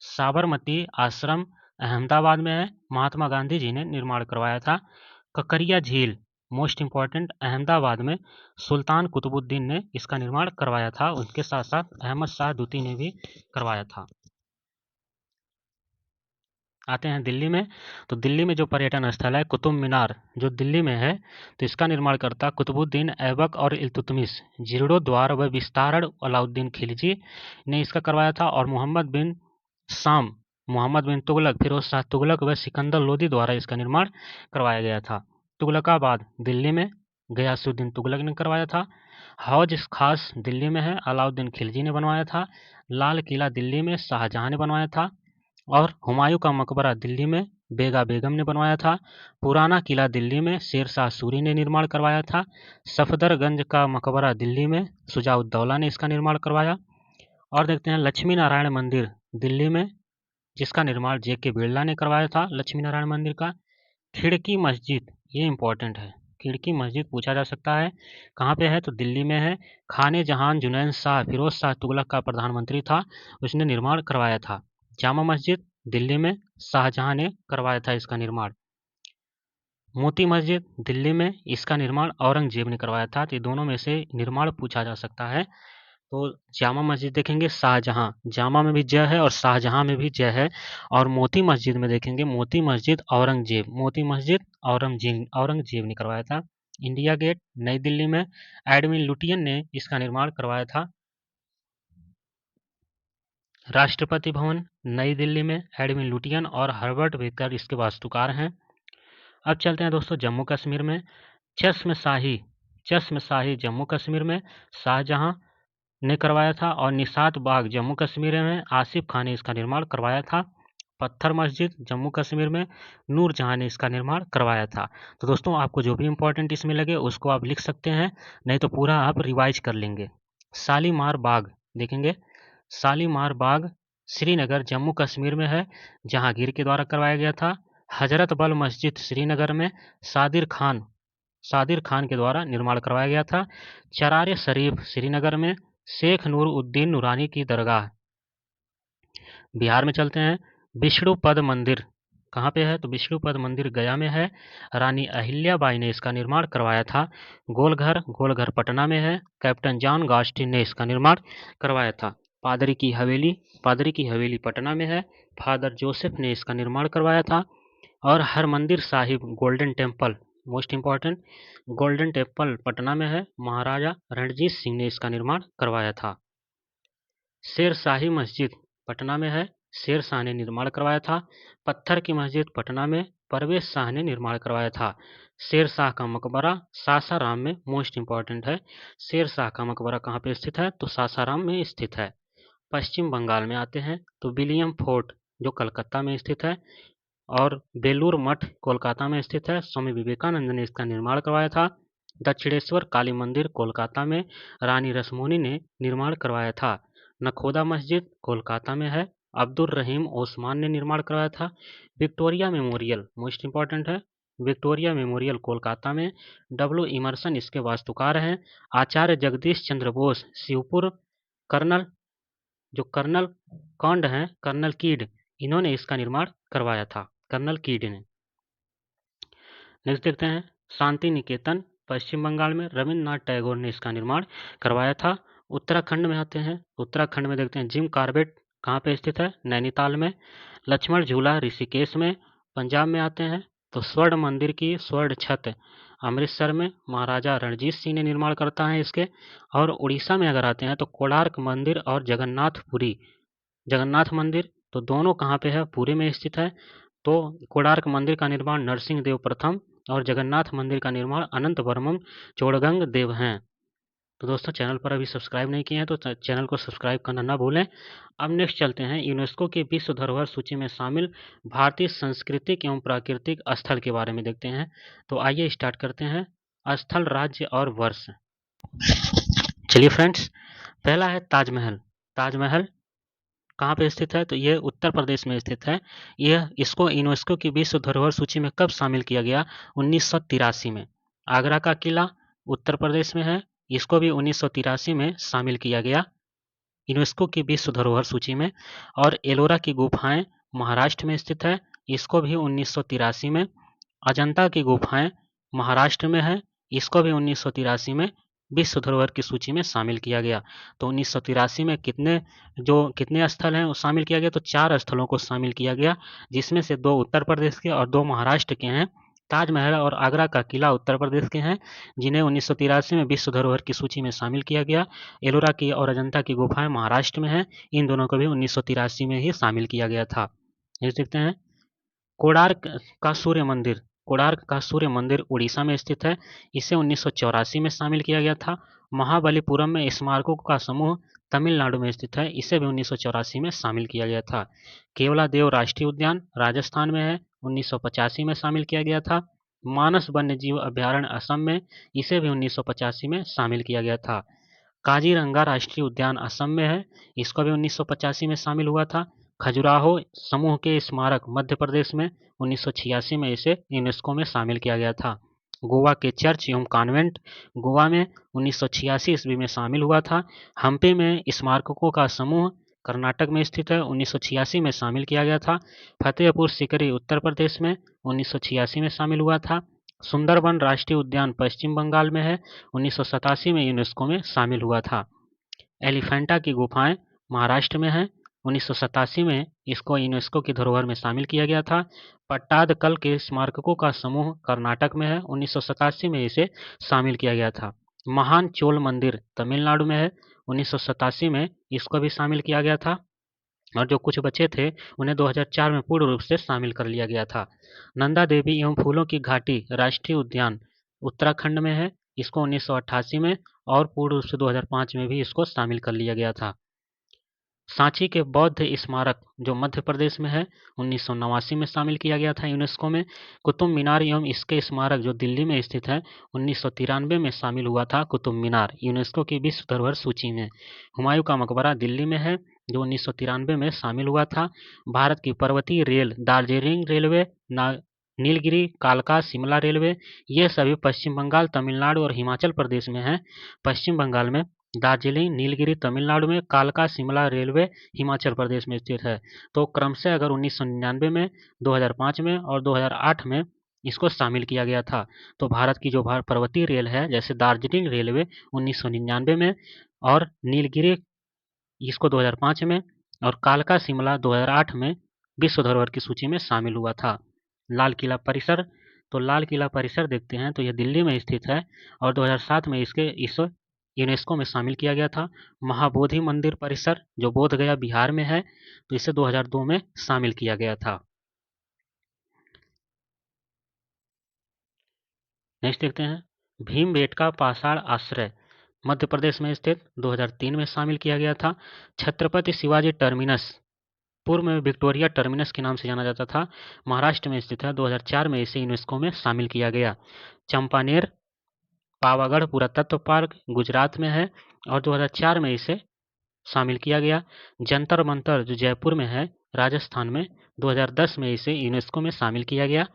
A: साबरमती आश्रम अहमदाबाद में है, महात्मा गांधी जी ने निर्माण करवाया था। ककरिया झील मोस्ट इम्पॉर्टेंट अहमदाबाद में, सुल्तान कुतुबुद्दीन ने इसका निर्माण करवाया था, उनके साथ साथ अहमद शाह दूती ने भी करवाया था। आते हैं दिल्ली में। तो दिल्ली में जो पर्यटन स्थल है कुतुब मीनार जो दिल्ली में है, तो इसका निर्माणकर्ता कुतुबुद्दीन ऐबक और इल्तुतमिश, जीर्णोद्वार व विस्तारण अलाउद्दीन खिलजी ने इसका करवाया था। और मोहम्मद बिन तुगलक, फिरोज शाह तुगलक व सिकंदर लोदी द्वारा इसका निर्माण करवाया गया था। तुगलकाबाद दिल्ली में गयासुद्दीन तुगलक ने करवाया था। हौज खास दिल्ली में है, अलाउद्दीन खिलजी ने बनवाया था। लाल किला दिल्ली में शाहजहां ने बनवाया था। और हुमायूं का मकबरा दिल्ली में बेगा बेगम ने बनवाया था। पुराना किला दिल्ली में शेर शाह सूरी ने निर्माण करवाया था। सफदरगंज का मकबरा दिल्ली में शुजाउद्दौला ने इसका निर्माण करवाया। और देखते हैं लक्ष्मी नारायण मंदिर दिल्ली में, जिसका निर्माण जे.के. बिरला ने करवाया था लक्ष्मी नारायण मंदिर का। खिड़की मस्जिद, ये इंपॉर्टेंट है, खिड़की मस्जिद पूछा जा सकता है, कहाँ पे है तो दिल्ली में है। खाने जहान जुनैन शाह फिरोज शाह तुगलक का प्रधानमंत्री था, उसने निर्माण करवाया था। जामा मस्जिद दिल्ली में शाहजहां ने करवाया था इसका निर्माण। मोती मस्जिद दिल्ली में, इसका निर्माण औरंगजेब ने करवाया था। तो ये दोनों में से निर्माण पूछा जा सकता है। तो जामा मस्जिद देखेंगे शाहजहां, जामा में भी जय है और शाहजहां में भी जय है। और मोती मस्जिद में देखेंगे मोती मस्जिद औरंगजेब, मोती मस्जिद औरंगजेब ने करवाया था। इंडिया गेट नई दिल्ली में एडविन लुटियन ने इसका निर्माण करवाया था। राष्ट्रपति भवन नई दिल्ली में एडविन लुटियन और हर्बर्ट बेकर इसके वास्तुकार हैं। अब चलते हैं दोस्तों जम्मू कश्मीर में। चश्म शाही जम्मू कश्मीर में शाहजहां ने करवाया था। और निशात बाग जम्मू कश्मीर में आसिफ खान ने इसका निर्माण करवाया था। पत्थर मस्जिद जम्मू कश्मीर में नूर जहां ने इसका निर्माण करवाया था। तो दोस्तों आपको जो भी इंपॉर्टेंट इसमें लगे उसको आप लिख सकते हैं, नहीं तो पूरा आप रिवाइज कर लेंगे। शालीमार बाग देखेंगे, शालीमार बाग श्रीनगर जम्मू कश्मीर में है, जहांगीर के द्वारा करवाया गया था। हजरत बल मस्जिद श्रीनगर में सादिर खान के द्वारा निर्माण करवाया गया था। चरार शरीफ श्रीनगर में शेख नूर उद्दीन नूरानी की दरगाह। बिहार में चलते हैं। विष्णुपद मंदिर कहाँ पे है तो विष्णुपद मंदिर गया में है, रानी अहिल्याबाई ने इसका निर्माण करवाया था। गोलघर पटना में है, कैप्टन जॉन गॉस्टिन ने इसका निर्माण करवाया था। पादरी की हवेली पटना में है, फादर जोसेफ ने इसका निर्माण करवाया था। और Harmandir Sahib golden temple most important, golden temple Patna में है, महाराजा रणजीत सिंह ने इसका निर्माण करवाया था। शेर शाही मस्जिद पटना में है, शेर शाह ने निर्माण करवाया था। पत्थर की मस्जिद पटना में परवेज शाह ने निर्माण करवाया था। शेर शाह का मकबरा सासाराम में मोस्ट इम्पॉर्टेंट है। शेर शाह का मकबरा कहाँ पे स्थित है तो सासाराम में स्थित है। पश्चिम बंगाल में आते हैं तो विलियम फोर्ट जो कलकत्ता में स्थित है, और बेलूर मठ कोलकाता में स्थित है, स्वामी विवेकानंद ने इसका निर्माण करवाया था। दक्षिणेश्वर काली मंदिर कोलकाता में रानी रसमोनी ने निर्माण करवाया था। नखोदा मस्जिद कोलकाता में है, अब्दुल रहीम ओस्मान ने निर्माण करवाया था। विक्टोरिया मेमोरियल मोस्ट इंपॉर्टेंट है, विक्टोरिया मेमोरियल कोलकाता में, डब्ल्यू इमर्सन इसके वास्तुकार हैं। आचार्य जगदीश चंद्र बोस शिवपुर, कर्नल जो कर्नल कॉन्ड हैं, कर्नल कीड, इन्होंने इसका निर्माण करवाया था, कर्नल कीड ने। नेक्स्ट देखते हैं शांति निकेतन पश्चिम बंगाल में, रविन्द्रनाथ टैगोर ने इसका निर्माण करवाया था। उत्तराखंड में आते हैं, उत्तराखंड में देखते हैं जिम कॉर्बेट कहाँ पे स्थित है, नैनीताल में। लक्ष्मण झूला ऋषिकेश में। पंजाब में आते हैं तो स्वर्ण मंदिर की स्वर्ण छत अमृतसर में महाराजा रणजीत सिंह ने निर्माण करता है इसके। और उड़ीसा में अगर आते हैं तो कोणार्क मंदिर और जगन्नाथपुरी जगन्नाथ मंदिर, तो दोनों कहाँ पे है, पुरी में स्थित है। तो कोणार्क मंदिर का निर्माण नरसिंह देव प्रथम और जगन्नाथ मंदिर का निर्माण अनंत वर्मन चोड़गंग देव हैं। तो दोस्तों चैनल पर अभी सब्सक्राइब नहीं किए हैं तो चैनल को सब्सक्राइब करना ना भूलें। अब नेक्स्ट चलते हैं यूनेस्को की विश्व धरोहर सूची में शामिल भारतीय सांस्कृतिक एवं प्राकृतिक स्थल के बारे में देखते हैं। तो आइए स्टार्ट करते हैं। स्थल, राज्य और वर्ष। चलिए फ्रेंड्स, पहला है ताजमहल। ताजमहल कहाँ पे स्थित है, तो ये उत्तर प्रदेश में स्थित है। यह इसको यूनेस्को की विश्व धरोहर सूची में कब शामिल किया गया, 1983 में। आगरा का किला उत्तर प्रदेश में है, इसको भी 1983 में शामिल किया गया यूनेस्को की विश्व धरोहर सूची में। और एलोरा की गुफाएं महाराष्ट्र में स्थित है, इसको भी 1983 में। अजंता की गुफाएं महाराष्ट्र में है, इसको भी 1983 में विश्व धरोहर की सूची में शामिल किया गया। तो 1983 में कितने स्थल हैं वो शामिल किया गया, तो 4 स्थलों को शामिल किया गया, जिसमें से 2 उत्तर प्रदेश के और 2 महाराष्ट्र के हैं। ताजमहल और आगरा का किला उत्तर प्रदेश के हैं, जिन्हें 1983 में विश्व धरोहर की सूची में शामिल किया गया। एलोरा की और अजंता की गुफाएं महाराष्ट्र में हैं, इन दोनों को भी 1983 में ही शामिल किया गया था। नेक्स्ट देखते हैं कोणार्क का सूर्य मंदिर। कोणार्क का सूर्य मंदिर उड़ीसा में स्थित है, इसे 1984 में शामिल किया गया था। महाबलीपुरम में स्मारकों का समूह तमिलनाडु में स्थित है, इसे भी 1984 में शामिल किया गया था। केवलादेव राष्ट्रीय उद्यान राजस्थान में है, 1985 में शामिल किया गया था। मानस वन्यजीव अभ्यारण्य असम में, इसे भी 1985 में शामिल किया गया था। काजीरंगा राष्ट्रीय उद्यान असम में है, इसको भी 1985 में शामिल हुआ था। खजुराहो समूह के स्मारक मध्य प्रदेश में, 1986 में इसे यूनेस्को में शामिल किया गया था। गोवा के चर्च एवं कॉन्वेंट गोवा में 1986 ईस्वी में शामिल हुआ था। हम्पी में स्मारकों का समूह कर्नाटक में स्थित है, 1986 में शामिल किया गया था। फतेहपुर सीकरी उत्तर प्रदेश में 1986 में शामिल हुआ था। सुंदरबन राष्ट्रीय उद्यान पश्चिम बंगाल में है, 1987 में यूनेस्को में शामिल हुआ था। एलिफेंटा की गुफाएं महाराष्ट्र में है, 1987 में इसको यूनेस्को की धरोहर में शामिल किया गया था। पट्टादकल के स्मारकों का समूह कर्नाटक में है, 1987 में इसे शामिल किया गया था। महान चोल मंदिर तमिलनाडु में है, 1987 में इसको भी शामिल किया गया था। और जो कुछ बचे थे उन्हें 2004 में पूर्ण रूप से शामिल कर लिया गया था। नंदा देवी एवं फूलों की घाटी राष्ट्रीय उद्यान उत्तराखंड में है, इसको 1988 में और पूर्ण रूप से 2005 में भी इसको शामिल कर लिया गया था। सांची के बौद्ध स्मारक जो मध्य प्रदेश में है, 1989 में शामिल किया गया था यूनेस्को में। कुतुब मीनार एवं इसके स्मारक जो दिल्ली में स्थित है, 1993 में शामिल हुआ था कुतुब मीनार यूनेस्को की विश्व धरोहर सूची में। हुमायूं का मकबरा दिल्ली में है, जो 1993 में शामिल हुआ था। भारत की पर्वतीय रेल दार्जिलिंग रेलवे, नीलगिरी, कालका, शिमला रेलवे, ये सभी पश्चिम बंगाल, तमिलनाडु और हिमाचल प्रदेश में हैं। पश्चिम बंगाल में दार्जिलिंग, नीलगिरी तमिलनाडु में, कालका शिमला रेलवे हिमाचल प्रदेश में स्थित है। तो क्रमशः अगर 1999 में, 2005 में और 2008 में इसको शामिल किया गया था। तो भारत की जो पर्वतीय रेल है, जैसे दार्जिलिंग रेलवे 1999 में और नीलगिरी इसको 2005 में और कालका शिमला 2008 में विश्व धरोहर की सूची में शामिल हुआ था। लाल किला परिसर, तो लाल किला परिसर देखते हैं तो यह दिल्ली में स्थित है और 2007 में इस यूनेस्को में शामिल किया गया था। महाबोधि मंदिर परिसर जो बोधगया बिहार में है, तो इसे 2002 में शामिल किया गया था। नेक्स्ट देखते हैं भीमबेटका पाषाण आश्रय मध्य प्रदेश में स्थित, 2003 में शामिल किया गया था। छत्रपति शिवाजी टर्मिनस पूर्व में विक्टोरिया टर्मिनस के नाम से जाना जाता था, महाराष्ट्र में स्थित है, 2004 में इसे यूनेस्को में शामिल किया गया। चंपानेर पावागढ़ पुरातत्व पार्क गुजरात में है और 2004 में इसे शामिल किया गया। जंतर मंतर जो जयपुर में है राजस्थान में, 2010 में इसे यूनेस्को में शामिल किया गया।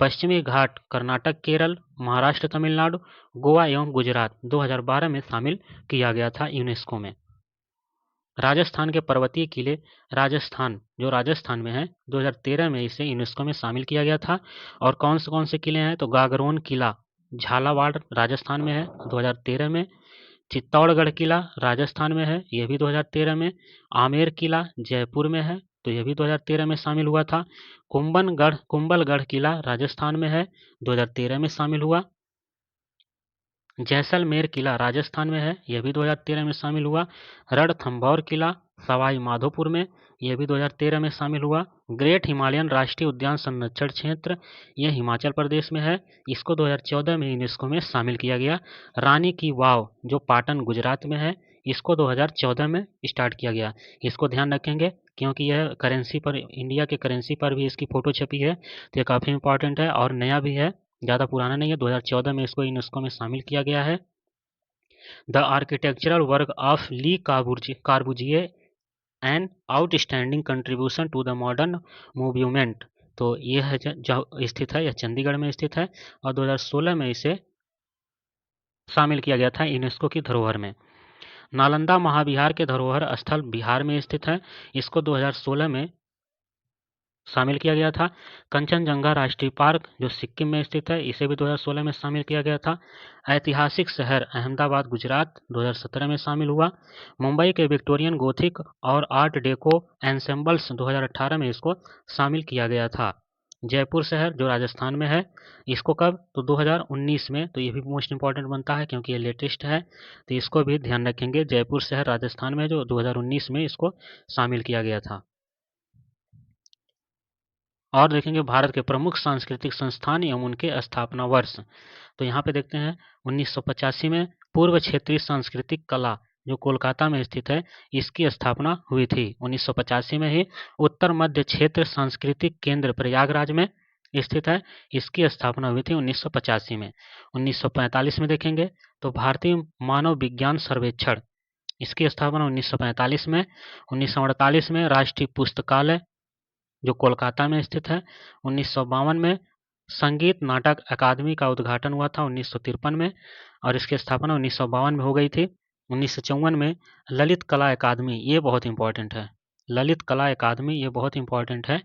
A: पश्चिमी घाट कर्नाटक, केरल, महाराष्ट्र, तमिलनाडु, गोवा एवं गुजरात 2012 में शामिल किया गया था यूनेस्को में। राजस्थान के पर्वतीय किले, राजस्थान जो राजस्थान में है, 2013 में इसे यूनेस्को में शामिल किया गया था। और कौन से किले हैं, तो गागरोन किला झालावाड़ राजस्थान में है 2013 में। चित्तौड़गढ़ किला राजस्थान में है, यह भी 2013 में। आमेर किला जयपुर में है, तो यह भी 2013 में शामिल हुआ था। कुंभलगढ़ किला राजस्थान में है, 2013 में शामिल हुआ। जैसलमेर किला राजस्थान में है, यह भी 2013 में शामिल हुआ। रणथंभौर किला सवाई माधोपुर में, यह भी 2013 में शामिल हुआ। ग्रेट हिमालयन राष्ट्रीय उद्यान संरक्षण क्षेत्र, यह हिमाचल प्रदेश में है, इसको 2014 में यूनेस्को में शामिल किया गया। रानी की वाव जो पाटन गुजरात में है, इसको 2014 में स्टार्ट किया गया। इसको ध्यान रखेंगे क्योंकि यह करेंसी पर, इंडिया के करेंसी पर भी इसकी फ़ोटो छपी है, तो ये काफ़ी इंपॉर्टेंट है और नया भी है, ज़्यादा पुराना नहीं है। 2014 में इसको यूनेस्को में शामिल किया गया है। The architectural work of Le Corbusier an outstanding contribution to the modern movement, तो ये है जो स्थित है, यह चंडीगढ़ में स्थित है और 2016 में इसे शामिल किया गया था यूनेस्को की धरोहर में। नालंदा महाविहार के धरोहर स्थल बिहार में स्थित है, इसको 2016 में शामिल किया गया था। कंचनजंगा राष्ट्रीय पार्क जो सिक्किम में स्थित है, इसे भी 2016 में शामिल किया गया था। ऐतिहासिक शहर अहमदाबाद गुजरात 2017 में शामिल हुआ। मुंबई के विक्टोरियन गोथिक और आर्ट डेको एंसेम्बल्स 2018 में इसको शामिल किया गया था। जयपुर शहर जो राजस्थान में है, इसको कब, तो 2019 में, तो ये भी मोस्ट इंपॉर्टेंट बनता है क्योंकि ये लेटेस्ट है, तो इसको भी ध्यान रखेंगे। जयपुर शहर राजस्थान में जो 2019 में इसको शामिल किया गया था। और देखेंगे भारत के प्रमुख सांस्कृतिक संस्थान एवं उनके स्थापना वर्ष, तो यहाँ पे देखते हैं 1985 में पूर्व क्षेत्रीय सांस्कृतिक कला जो कोलकाता में स्थित है, इसकी स्थापना हुई थी। 1985 में ही उत्तर मध्य क्षेत्र सांस्कृतिक केंद्र प्रयागराज में स्थित है, इसकी स्थापना हुई थी 1985 में। 1945 में देखेंगे तो भारतीय मानव विज्ञान सर्वेक्षण, इसकी स्थापना 1945 में। 1948 में राष्ट्रीय पुस्तकालय जो कोलकाता में स्थित है। 1952 में संगीत नाटक अकादमी का उद्घाटन हुआ था 1953 में और इसकी स्थापना 1952 में हो गई थी। 1954 में ललित कला अकादमी, ये बहुत इंपॉर्टेंट है, ललित कला अकादमी ये बहुत इंपॉर्टेंट है,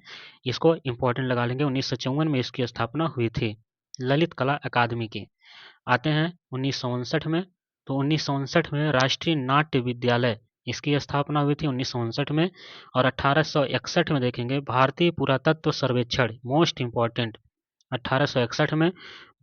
A: इसको इंपॉर्टेंट लगा लेंगे। 1954 में इसकी स्थापना हुई थी ललित कला अकादमी की। आते हैं 1959 में, तो 1959 में राष्ट्रीय नाट्य विद्यालय, इसकी स्थापना हुई थी 1959 में। और 1861 में देखेंगे भारतीय पुरातत्व सर्वेक्षण, मोस्ट इंपॉर्टेंट, 1861 में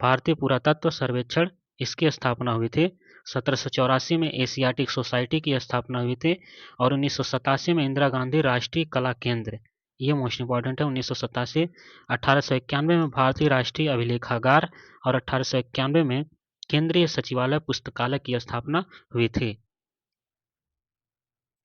A: भारतीय पुरातत्व सर्वेक्षण, इसकी स्थापना हुई थी। 1784 में एशियाटिक सोसाइटी की स्थापना हुई थी और 1987 में इंदिरा गांधी राष्ट्रीय कला केंद्र, ये मोस्ट इंपॉर्टेंट है 1987। 1891 में भारतीय राष्ट्रीय अभिलेखागार और 1891 में केंद्रीय सचिवालय पुस्तकालय की स्थापना हुई थी।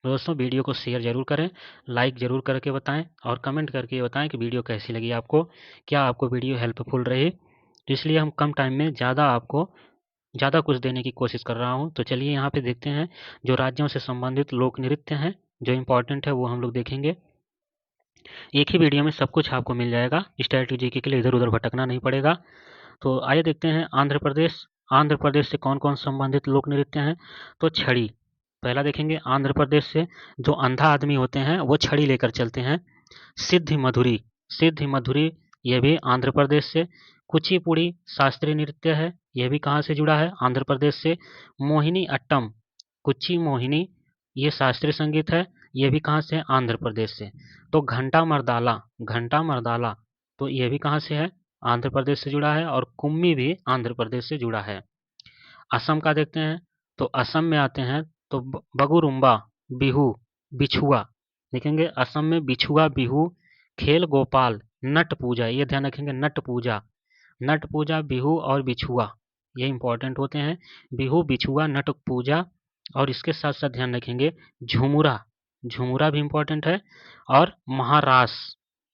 A: दोस्तों वीडियो को शेयर जरूर करें, लाइक जरूर करके बताएं और कमेंट करके बताएं कि वीडियो कैसी लगी आपको, क्या आपको वीडियो हेल्पफुल रही। तो इसलिए हम कम टाइम में ज़्यादा कुछ देने की कोशिश कर रहा हूँ। तो चलिए यहाँ पे देखते हैं जो राज्यों से संबंधित लोक नृत्य हैं जो इम्पोर्टेंट है वो हम लोग देखेंगे। एक ही वीडियो में सब कुछ आपको मिल जाएगा, स्ट्रैटेजी के लिए इधर उधर भटकना नहीं पड़ेगा। तो आइए देखते हैं आंध्र प्रदेश से कौन कौन संबंधित लोक नृत्य हैं। तो छड़ी, पहला देखेंगे आंध्र प्रदेश से जो अंधा आदमी होते हैं वो छड़ी लेकर चलते हैं। सिद्धि मधुरी ये भी आंध्र प्रदेश से। कुचिपुड़ी शास्त्रीय नृत्य है, यह भी कहाँ से जुड़ा है, आंध्र प्रदेश से। मोहिनी अट्टम, कुची मोहिनी, ये शास्त्रीय संगीत है, ये भी कहाँ से है, आंध्र प्रदेश से। तो घंटा मर्दाला, तो ये भी कहाँ से है, आंध्र प्रदेश से जुड़ा है। और कुम्मी भी आंध्र प्रदेश से जुड़ा है। असम का देखते हैं, तो असम में आते हैं तो बगुरुम्बा, बिहू, बिछुआ, देखेंगे असम में बिछुआ, बिहू, खेल गोपाल, नट पूजा, ये ध्यान रखेंगे, नट पूजा, बिहू और बिछुआ ये इंपॉर्टेंट होते हैं। बिहू, बिछुआ, नट पूजा, और इसके साथ साथ ध्यान रखेंगे झुमुरा भी इंपॉर्टेंट है। और महारास,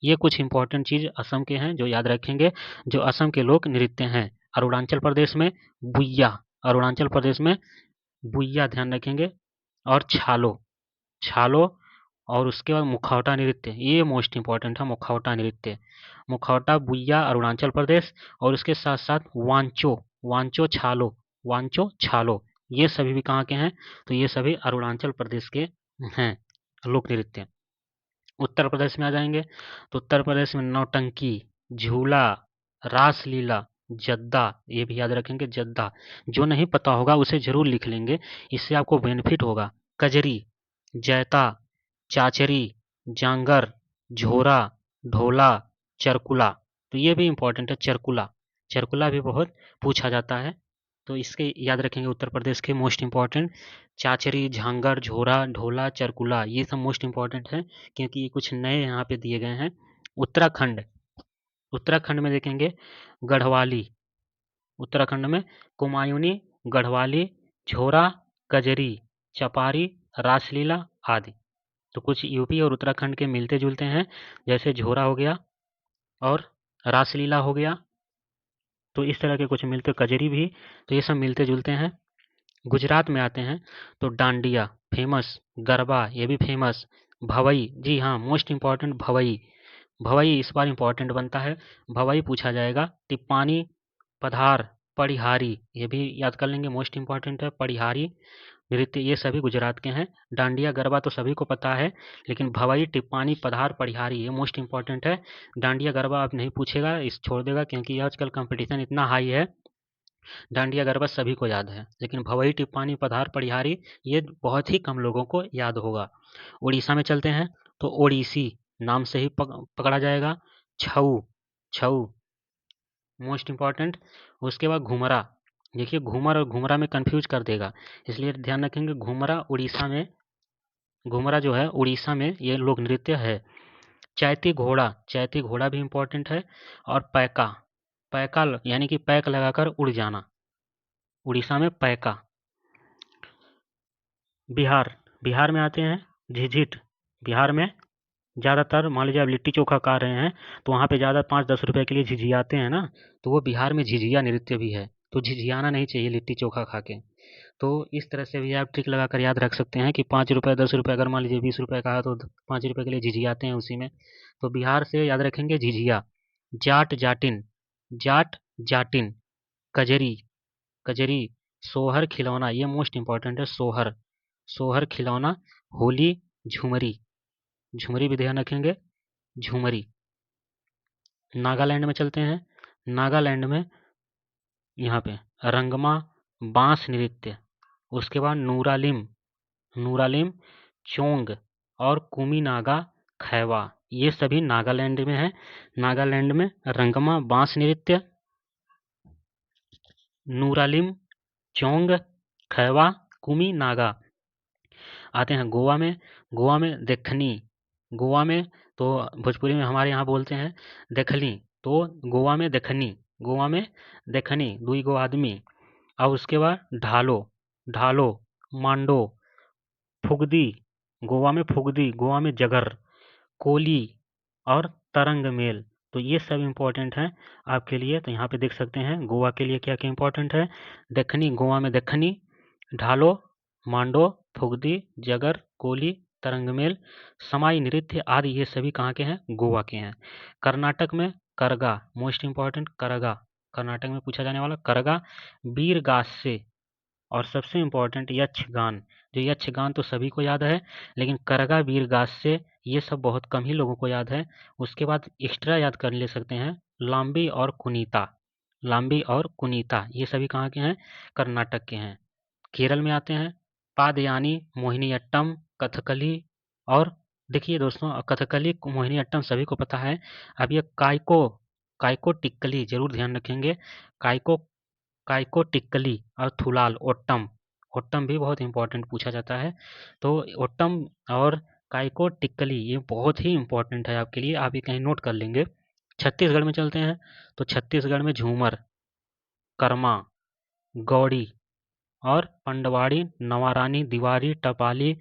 A: ये कुछ इंपॉर्टेंट चीज असम के हैं जो याद रखेंगे, जो असम के लोक नृत्य हैं। अरुणाचल प्रदेश में बुइया ध्यान रखेंगे। और छालो, छालो, और उसके बाद मुखौटा नृत्य, ये मोस्ट इंपॉर्टेंट है मुखौटा नृत्य। मुखौटा बुइया अरुणाचल प्रदेश, और उसके साथ साथ वांचो, वांचो छालो, वांचो छालो, ये सभी भी कहाँ के हैं? तो ये सभी अरुणाचल प्रदेश के हैं लोक नृत्य। उत्तर प्रदेश में आ जाएंगे तो उत्तर प्रदेश में नौटंकी, झूला, रासलीला, जद्दा, ये भी याद रखेंगे जद्दा। जो नहीं पता होगा उसे जरूर लिख लेंगे, इससे आपको बेनिफिट होगा। कजरी, जैता, चाचरी, जांगर, झोरा, ढोला, चरकुला, तो ये भी इम्पोर्टेंट है चरकुला। चरकुला भी बहुत पूछा जाता है, तो इसके याद रखेंगे उत्तर प्रदेश के मोस्ट इम्पॉर्टेंट। चाचरी, झांगर, झोरा, ढोला, चरकुला, ये सब मोस्ट इम्पॉर्टेंट है क्योंकि ये कुछ नए यहाँ पे दिए गए हैं। उत्तराखंड, उत्तराखंड में देखेंगे गढ़वाली, उत्तराखंड में कुमायूनी, गढ़वाली, झोरा, कजरी, चपारी, रासलीला आदि। तो कुछ यूपी और उत्तराखंड के मिलते जुलते हैं, जैसे झोरा हो गया और रासलीला हो गया, तो इस तरह के कुछ मिलते, कजरी भी, तो ये सब मिलते जुलते हैं। गुजरात में आते हैं तो डांडिया फेमस, गरबा ये भी फेमस, भवई, जी हाँ मोस्ट इम्पॉर्टेंट भवई, भवई इस बार इम्पॉर्टेंट बनता है, भवई पूछा जाएगा। टिप्पानी, पधार, पढ़िहारी, ये भी याद कर लेंगे मोस्ट इम्पॉर्टेंट है। पढ़िहारी नृत्य ये सभी गुजरात के हैं। डांडिया गरबा तो सभी को पता है, लेकिन भवई, टिप्पानी, पधार, पढ़िहारी ये मोस्ट इम्पॉर्टेंट है। डांडिया गरबा आप नहीं पूछेगा, इस छोड़ देगा क्योंकि आजकल कंपटीशन इतना हाई है, डांडिया गरबा सभी को याद है, लेकिन भवई, टिप्पानी, पधार, पढ़िहारी ये बहुत ही कम लोगों को याद होगा। उड़ीसा में चलते हैं तो ओडिसी नाम से ही पकड़ा जाएगा। छऊ, छऊ मोस्ट इम्पॉर्टेंट। उसके बाद घुमरा, देखिए घूमर और घुमरा में कंफ्यूज कर देगा, इसलिए ध्यान रखेंगे घुमरा उड़ीसा में, घुमरा जो है उड़ीसा में ये लोक नृत्य है। चैती घोड़ा, चैती घोड़ा भी इम्पोर्टेंट है। और पैका, पैका यानी कि पैक लगाकर उड़ जाना, उड़ीसा में पैका। बिहार, बिहार में आते हैं झिझिट, बिहार में ज़्यादातर मान लीजिए आप लिट्टी चोखा खा रहे हैं तो वहाँ पे ज़्यादा 5-10 रुपए के लिए झिझियाते हैं ना, तो वो बिहार में झिझिया नृत्य भी है, तो झिझियाना नहीं चाहिए लिट्टी चोखा खा के। तो इस तरह से भी आप ट्रिक लगाकर याद रख सकते हैं कि 5 रुपए 10 रुपए, अगर मान लीजिए 20 रुपए का है तो 5 रुपए के लिए झिझियाते हैं उसी में। तो बिहार से याद रखेंगे झिझिया। जाट, जाटिन, जाट, जाटिन, कजरी, कजरी, सोहर, खिलौना, ये मोस्ट इम्पॉर्टेंट है। सोहर, सोहर, खिलौना, होली, झुमरी, झुमरी भी ध्यान रखेंगे, झुमरी। नागालैंड में चलते हैं, नागालैंड में यहाँ पे रंगमा, बांस नृत्य, उसके बाद नूरालिम, नूरालिम, चोंग और कुमी नागा खैवा, ये सभी नागालैंड में है। नागालैंड में रंगमा, बांस नृत्य, नूरालिम, चोंग, खैवा, कुमी नागा। आते हैं गोवा में, गोवा में देखनी, गोवा में तो भोजपुरी में हमारे यहाँ बोलते हैं देखली, तो गोवा में देखनी, गोवा में देखनी, दुई गो आदमी। और उसके बाद ढालो, ढालो, मांडो, फुगदी, गोवा में फुगदी, गोवा में जगर, कोली और तरंग मेल, तो ये सब इम्पोर्टेंट हैं आपके लिए। तो यहाँ पे देख सकते हैं गोवा के लिए क्या क्या इम्पोर्टेंट है। दखनी, गोवा में दखनी, ढालो, मांडो, फुगदी, जगर, कोली, तरंगमेल, समाई नृत्य आदि ये सभी कहाँ के हैं? गोवा के हैं। कर्नाटक में करगा, मोस्ट इम्पॉर्टेंट करगा, कर्नाटक में पूछा जाने वाला करगा, वीर गासे, और सबसे इम्पोर्टेंट यक्षगान। जो यक्षगान तो सभी को याद है, लेकिन करगा, वीर गासे ये सब बहुत कम ही लोगों को याद है। उसके बाद एक्स्ट्रा याद कर ले सकते हैं लाम्बी और कुनीता, लाम्बी और कुनीता ये सभी कहाँ के हैं? कर्नाटक के हैं। केरल में आते हैं पादयानी, मोहिनीअट्टम, कथकली, और देखिए दोस्तों कथकली, मोहिनीअट्टम सभी को पता है। अब ये काइको, काइको टिक्कली जरूर ध्यान रखेंगे। काइको, काइको टिक्कली और थुलाल, ओट्टम, ओट्टम भी बहुत इंपॉर्टेंट पूछा जाता है। तो ओट्टम और काइको टिक्कली ये बहुत ही इंपॉर्टेंट है आपके लिए, आप ये कहीं नोट कर लेंगे। छत्तीसगढ़ में चलते हैं तो छत्तीसगढ़ में झूमर, कर्मा, गौड़ी और पंडवाड़ी, नवारानी, दिवारी, टपाली,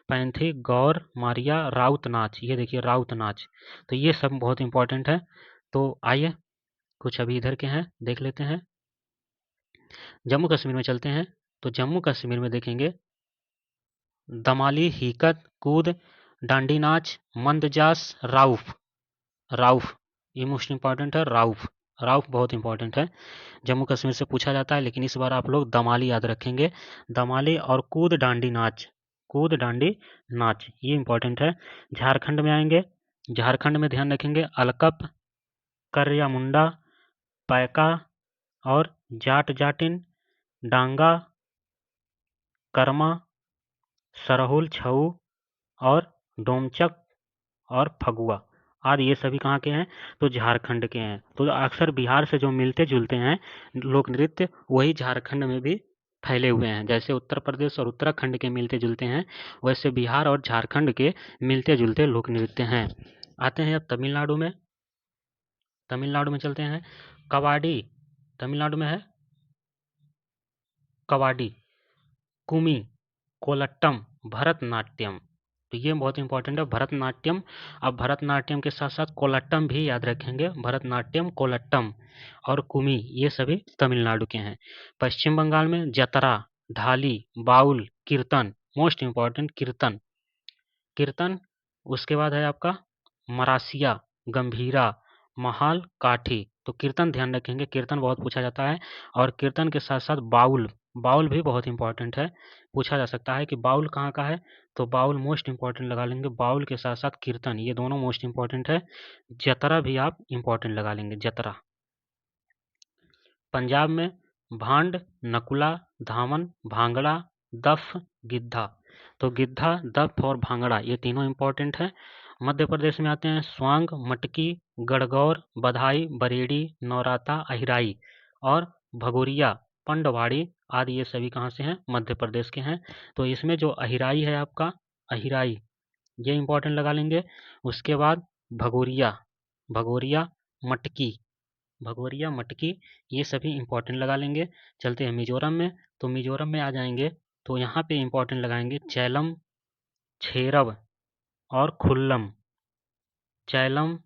A: पैंथी, गौर, मारिया, राउत नाच, ये देखिए राउत नाच, तो ये सब बहुत इंपॉर्टेंट है। तो आइए कुछ अभी इधर के हैं देख लेते हैं। जम्मू कश्मीर में चलते हैं तो जम्मू कश्मीर में देखेंगे दमाली, हीकत, कूद, डांडी नाच, मंदजास, राउफ। राउफ ये मोस्ट इंपॉर्टेंट है। राउफ राउफ बहुत इंपॉर्टेंट है, जम्मू कश्मीर से पूछा जाता है, लेकिन इस बार आप लोग दमाली याद रखेंगे। दमाली और कूद डांडी नाच, कूद डांडी नाच ये इंपॉर्टेंट है। झारखंड में आएंगे, झारखंड में ध्यान रखेंगे अलकप, करया मुंडा, पैका और जाट जाटिन, डांगा, कर्मा, सरहुल छऊ और डोमचक और फगुआ आदि ये सभी कहाँ के हैं? तो झारखंड के हैं। तो अक्सर बिहार से जो मिलते जुलते हैं लोक नृत्य वही झारखंड में भी फैले हुए हैं। जैसे उत्तर प्रदेश और उत्तराखंड के मिलते जुलते हैं, वैसे बिहार और झारखंड के मिलते जुलते लोक नृत्य हैं। आते हैं अब तमिलनाडु में, तमिलनाडु में चलते हैं। कबाडी तमिलनाडु में है, कबाडी, कुमी, कोलट्टम, भरतनाट्यम। तो ये बहुत इंपॉर्टेंट है, भरतनाट्यम। अब भरतनाट्यम के साथ साथ कोलट्टम भी याद रखेंगे, भरतनाट्यम, कोलट्टम और कुमी ये सभी तमिलनाडु के हैं। पश्चिम बंगाल में जतरा, ढाली, बाउल, कीर्तन, मोस्ट इंपॉर्टेंट कीर्तन, कीर्तन। उसके बाद है आपका मरासिया, गंभीरा, महाल, काठी। तो कीर्तन ध्यान रखेंगे, कीर्तन बहुत पूछा जाता है। और कीर्तन के साथ साथ बाउल, बाउल भी बहुत इंपॉर्टेंट है, पूछा जा सकता है कि बाउल कहाँ का है, तो बाउल मोस्ट इंपॉर्टेंट लगा लेंगे। बाउल के साथ साथ कीर्तन ये दोनों मोस्ट इंपॉर्टेंट है। जतरा भी आप इंपॉर्टेंट लगा लेंगे, जतरा। पंजाब में भांड, नकुला, धामन, भांगड़ा, दफ, गिद्धा। तो गिद्धा, दफ और भांगड़ा ये तीनों इंपॉर्टेंट है। मध्य प्रदेश में आते हैं स्वांग, मटकी, गणगौर, बधाई, बरेडी, नौराता, अहिराई और भगोरिया, पंडवाड़ी आदि ये सभी कहाँ से हैं? मध्य प्रदेश के हैं। तो इसमें जो अहिराई है आपका, अहिराई ये इंपॉर्टेंट लगा लेंगे। उसके बाद भगोरिया, भगोरिया, मटकी, भगोरिया, मटकी ये सभी इंपॉर्टेंट लगा लेंगे। चलते हैं मिजोरम में, तो मिजोरम में आ जाएंगे तो यहाँ पे इंपॉर्टेंट लगाएंगे चैलम, छेरब और खुल्लम, चैलम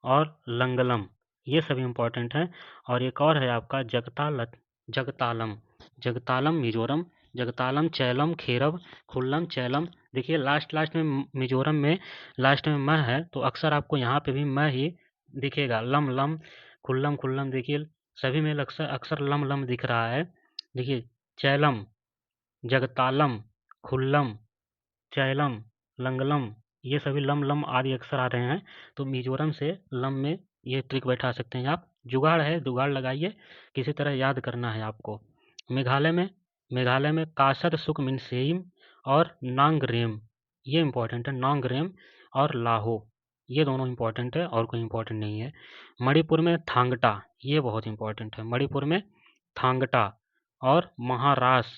A: और लंगलम ये सभी इंपॉर्टेंट हैं। और एक और है आपका जगतालम, जगतालम मिजोरम, जगतालम, चैलम, खेरब, खुल्लम, चैलम। देखिए लास्ट लास्ट में मिजोरम में लास्ट में म है, तो अक्सर आपको यहाँ पे भी म ही दिखेगा। लम लम, खुल्लम खुल्लम, देखिए सभी में अक्सर अक्सर लम लम दिख रहा है। देखिए चैलम, जगतालम, खुल्लम, चैलम, लंगलम ये सभी लम लम आदि अक्सर आ रहे हैं। तो मिजोरम से लम में ये ट्रिक बैठा सकते हैं आप। जुगाड़ है, जुगाड़ लगाइए, किसी तरह याद करना है आपको। मेघालय में, मेघालय में कासर सुकमिनसेइम और नांगरेम ये इंपॉर्टेंट है, नांगरेम और लाहो ये दोनों इंपॉर्टेंट है और कोई इंपॉर्टेंट नहीं है। मणिपुर में थांगटा ये बहुत इंपॉर्टेंट है, मणिपुर में थांगटा और महारास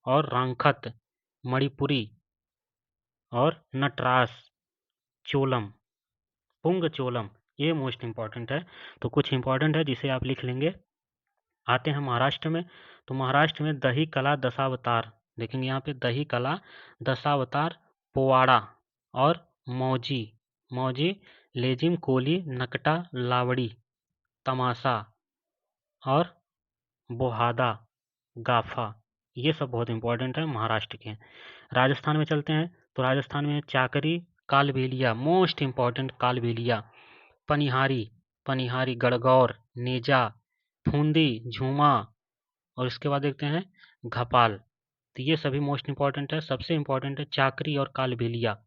A: और रांखत, मणिपुरी और नटरास, चोलम, पुंग चोलम ये मोस्ट इंपॉर्टेंट है। तो कुछ इंपॉर्टेंट है जिसे आप लिख लेंगे। आते हैं महाराष्ट्र में, तो महाराष्ट्र में दही कला दशावतार, देखेंगे यहाँ पे दही कला दशावतार, पोवाड़ा और मौजी, मौजी, लेजिम, कोली, नकटा, लावड़ी, तमाशा और बोहादा, गाफा ये सब बहुत इंपॉर्टेंट है महाराष्ट्र के। राजस्थान में चलते हैं, तो राजस्थान में चाकरी, कालबेलिया मोस्ट इंपॉर्टेंट, कालबेलिया, पनिहारी, पनिहारी, गणगौर, नेजा, फूंदी, झूमा और इसके बाद देखते हैं घपाल। तो ये सभी मोस्ट इंपॉर्टेंट है। सबसे इंपॉर्टेंट है चाकरी और कालबेलिया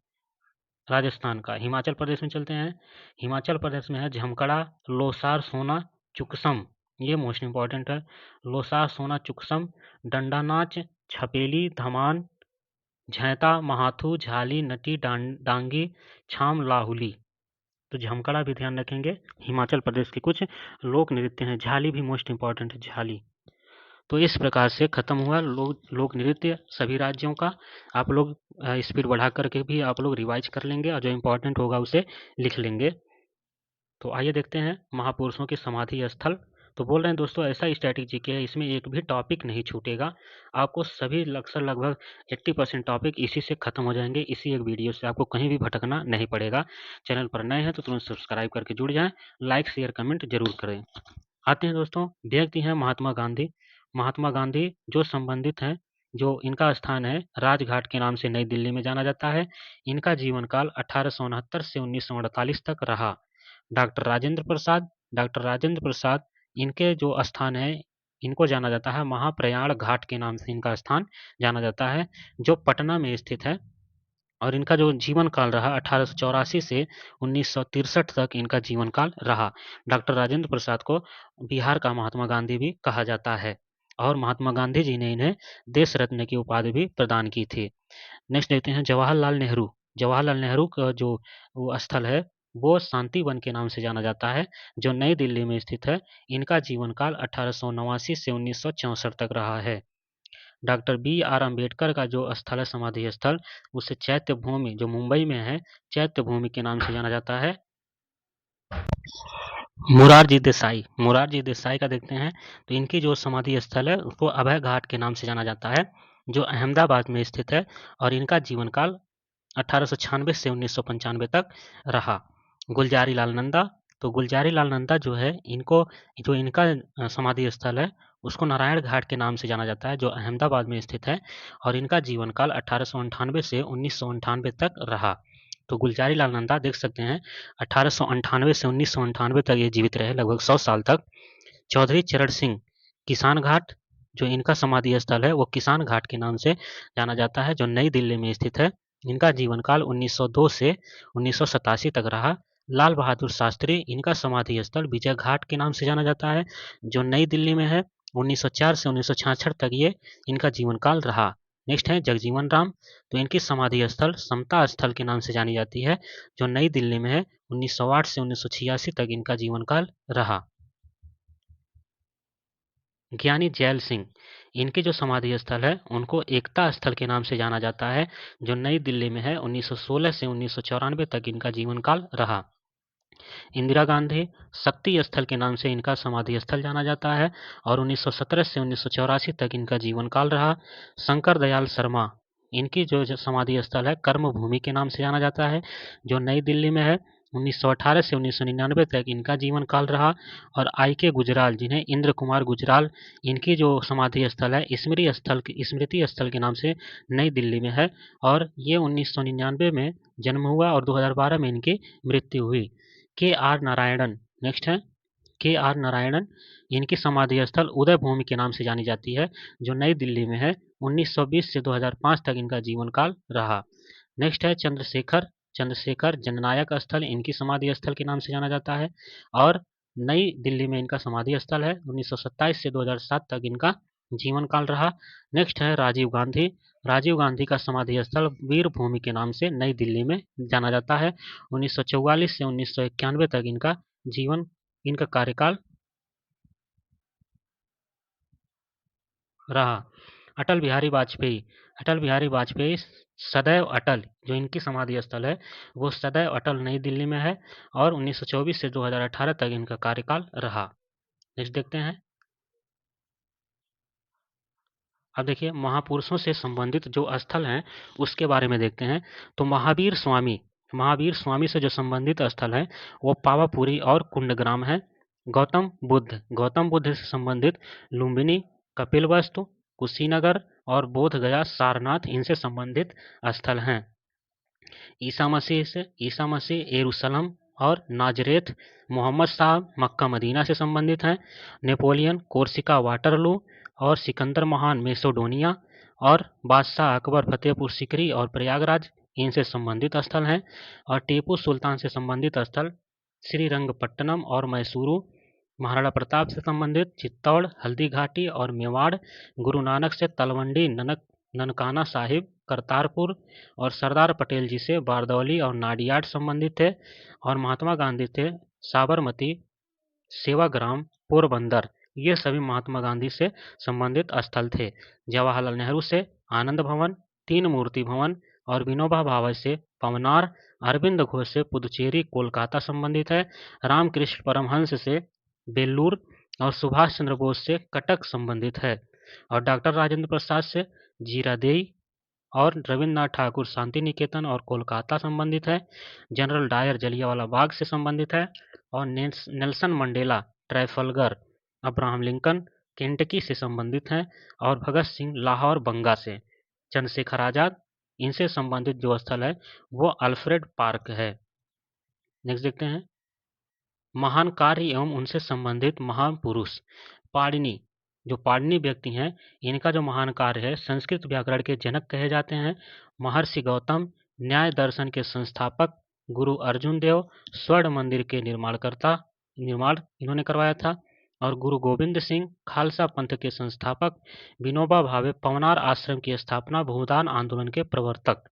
A: राजस्थान का। हिमाचल प्रदेश में चलते हैं, हिमाचल प्रदेश में है झमकड़ा, लोसार, सोना, चुकसम ये मोस्ट इंपॉर्टेंट है। लोसार, सोना, चुकसम, डंडा नाच, छपेली, धमान, झैता, महाथू, झाली, नटी, डांगी, छाम, लाहुली। तो झमकड़ा भी ध्यान रखेंगे, हिमाचल प्रदेश के कुछ लोक नृत्य हैं। झाली भी मोस्ट इंपॉर्टेंट है, झाली। तो इस प्रकार से खत्म हुआ लोक नृत्य सभी राज्यों का। आप लोग स्पीड बढ़ा करके भी आप लोग रिवाइज कर लेंगे और जो इम्पोर्टेंट होगा उसे लिख लेंगे। तो आइए देखते हैं महापुरुषों की समाधि स्थल। तो बोल रहे हैं दोस्तों ऐसा स्टैटिक जीके है, इसमें एक भी टॉपिक नहीं छूटेगा। आपको सभी अक्सर लगभग 80% टॉपिक इसी से खत्म हो जाएंगे, इसी एक वीडियो से। आपको कहीं भी भटकना नहीं पड़ेगा। चैनल पर नए हैं तो तुरंत सब्सक्राइब करके जुड़ जाएं, लाइक शेयर कमेंट जरूर करें। आते हैं दोस्तों, व्यक्ति हैं महात्मा गांधी। महात्मा गांधी जो संबंधित हैं जो इनका स्थान है राजघाट के नाम से नई दिल्ली में जाना जाता है। इनका जीवन काल 1869 से 1948 तक रहा। डॉक्टर राजेंद्र प्रसाद, डॉक्टर राजेंद्र प्रसाद, इनके जो स्थान है, इनको जाना जाता है महाप्रयाण घाट के नाम से इनका स्थान जाना जाता है, जो पटना में स्थित है। और इनका जो जीवन काल रहा 1884 से 1963 तक इनका जीवन काल रहा। डॉक्टर राजेंद्र प्रसाद को बिहार का महात्मा गांधी भी कहा जाता है और महात्मा गांधी जी ने इन्हें देश रत्न की उपाधि भी प्रदान की थी। नेक्स्ट देखते हैं जवाहरलाल नेहरू। जवाहरलाल नेहरू का जो वो स्थल है वो शांति वन के नाम से जाना जाता है, जो नई दिल्ली में स्थित है। इनका जीवन काल 1889 से 1964 तक रहा है। डॉक्टर बी आर अम्बेडकर का जो स्थल है समाधि स्थल, उसे चैत्य भूमि जो मुंबई में है, चैत्य भूमि के नाम से जाना जाता है। मुरारजी देसाई, मुरारजी देसाई का देखते हैं तो इनकी जो समाधि स्थल है उसको अभय घाट के नाम से जाना जाता है, जो अहमदाबाद में स्थित है। और इनका जीवन काल 1896 से 1995 तक रहा। गुलजारी लाल नंदा, तो गुलजारी लाल नंदा जो है इनको जो इनका समाधि स्थल है उसको नारायण घाट के नाम से जाना जाता है, जो अहमदाबाद में स्थित है। और इनका जीवन काल 1898 से 1998 तक रहा। तो गुलजारी लाल नंदा देख सकते हैं 1898 से 1998 तक ये जीवित रहे, लगभग 100 साल तक। चौधरी चरण सिंह, किसान घाट, जो इनका समाधि स्थल है वो किसान घाट के नाम से जाना जाता है, जो नई दिल्ली में स्थित है। इनका जीवन काल 1902 से 1987 तक रहा। लाल बहादुर शास्त्री, इनका समाधि स्थल विजय घाट के नाम से जाना जाता है, जो नई दिल्ली में है। 1904 से 1966 तक ये इनका जीवन काल रहा। नेक्स्ट है जगजीवन राम, तो इनकी समाधि स्थल समता स्थल के नाम से जानी जाती है, जो नई दिल्ली में है। 1908 से 1986 तक इनका जीवन काल रहा। ज्ञानी जैल सिंह, इनके जो समाधि स्थल है उनको एकता स्थल के नाम से जाना जाता है, जो नई दिल्ली में है। 1916 से 1994 तक इनका जीवन काल रहा। इंदिरा गांधी, शक्ति स्थल के नाम से इनका समाधि स्थल जाना जाता है और 1917 से 1984 तक इनका जीवन काल रहा। शंकर दयाल शर्मा, इनकी जो समाधि स्थल है कर्म भूमि के नाम से जाना जाता है, जो नई दिल्ली में है। 1918 से 1999 तक इनका जीवन काल रहा। और आई के गुजराल, जिन्हें इंद्र कुमार गुजराल, इनकी जो समाधि स्थल है स्मृति स्थल के नाम से नई दिल्ली में है। और ये 1999 में जन्म हुआ और 2012 में इनकी मृत्यु हुई। के आर नारायणन, नेक्स्ट है के आर नारायणन, इनकी समाधि स्थल उदय भूमि के नाम से जानी जाती है, जो नई दिल्ली में है। 1920 से 2005 तक इनका जीवन काल रहा। नेक्स्ट है चंद्रशेखर, चंद्रशेखर जननायक स्थल, इनकी समाधि स्थल के नाम से जाना जाता है और नई दिल्ली में इनका समाधि स्थल है। 1927 से 2007 तक इनका जीवन काल रहा। नेक्स्ट है राजीव गांधी, राजीव गांधी का समाधि स्थल वीर भूमि के नाम से नई दिल्ली में जाना जाता है। 1944 से 1991 तक इनका कार्यकाल रहा। अटल बिहारी वाजपेयी, अटल बिहारी वाजपेयी सदैव अटल, जो इनकी समाधि स्थल है वो सदैव अटल नई दिल्ली में है और 1924 से 2018 तक इनका कार्यकाल रहा। नेक्स्ट देखते हैं। अब देखिए महापुरुषों से संबंधित जो स्थल हैं उसके बारे में देखते हैं। तो महावीर स्वामी, महावीर स्वामी से जो संबंधित स्थल है वो पावापुरी और कुंडग्राम है। गौतम बुद्ध, गौतम बुद्ध से संबंधित लुम्बिनी, कपिलवस्तु, कुशीनगर और बोध गया सारनाथ इनसे संबंधित स्थल हैं। ईसा मसीह यरूशलेम और नाजरेथ, मोहम्मद साहब मक्का मदीना से संबंधित हैं। नेपोलियन कोर्सिका वाटरलू और सिकंदर महान मेसोडोनिया और बादशाह अकबर फतेहपुर सिकरी और प्रयागराज इनसे संबंधित स्थल हैं। और टीपू सुल्तान से संबंधित स्थल श्रीरंगपट्टनम और मैसूरू, महाराणा प्रताप से संबंधित चित्तौड़, हल्दी घाटी और मेवाड़, गुरु नानक से तलवंडी, ननकाना साहिब, करतारपुर और सरदार पटेल जी से बारदौली और नाडियाड संबंधित थे। और महात्मा गांधी थे साबरमती, सेवाग्राम, पोरबंदर, ये सभी महात्मा गांधी से संबंधित स्थल थे। जवाहरलाल नेहरू से आनंद भवन, तीन मूर्ति भवन और विनोबा भावे से पवनार, अरविंद घोष से पुदुचेरी कोलकाता संबंधित है। रामकृष्ण परमहंस से बेल्लूर और सुभाष चंद्र बोस से कटक संबंधित है। और डॉक्टर राजेंद्र प्रसाद से जीरादेई और रविन्द्रनाथ ठाकुर शांति निकेतन और कोलकाता संबंधित है। जनरल डायर जलियांवाला बाग से संबंधित है। और Nelson Mandela Trafalgar, Abraham Lincoln Kentucky से संबंधित हैं, और भगत सिंह लाहौर बंगा से। चंद्रशेखर आजाद, इनसे संबंधित जो स्थल है वो अल्फ्रेड पार्क है। नेक्स्ट देखते हैं, महान कार्य एवं उनसे संबंधित महान पुरुष। पाणिनि, जो पाणिनि व्यक्ति हैं, इनका जो महान कार्य है, संस्कृत व्याकरण के जनक कहे जाते हैं। महर्षि गौतम, न्याय दर्शन के संस्थापक। गुरु अर्जुन देव, स्वर्ण मंदिर के निर्माण इन्होंने करवाया था। और गुरु गोविंद सिंह, खालसा पंथ के संस्थापक। विनोबा भावे, पवनार आश्रम की स्थापना, भूदान आंदोलन के प्रवर्तक।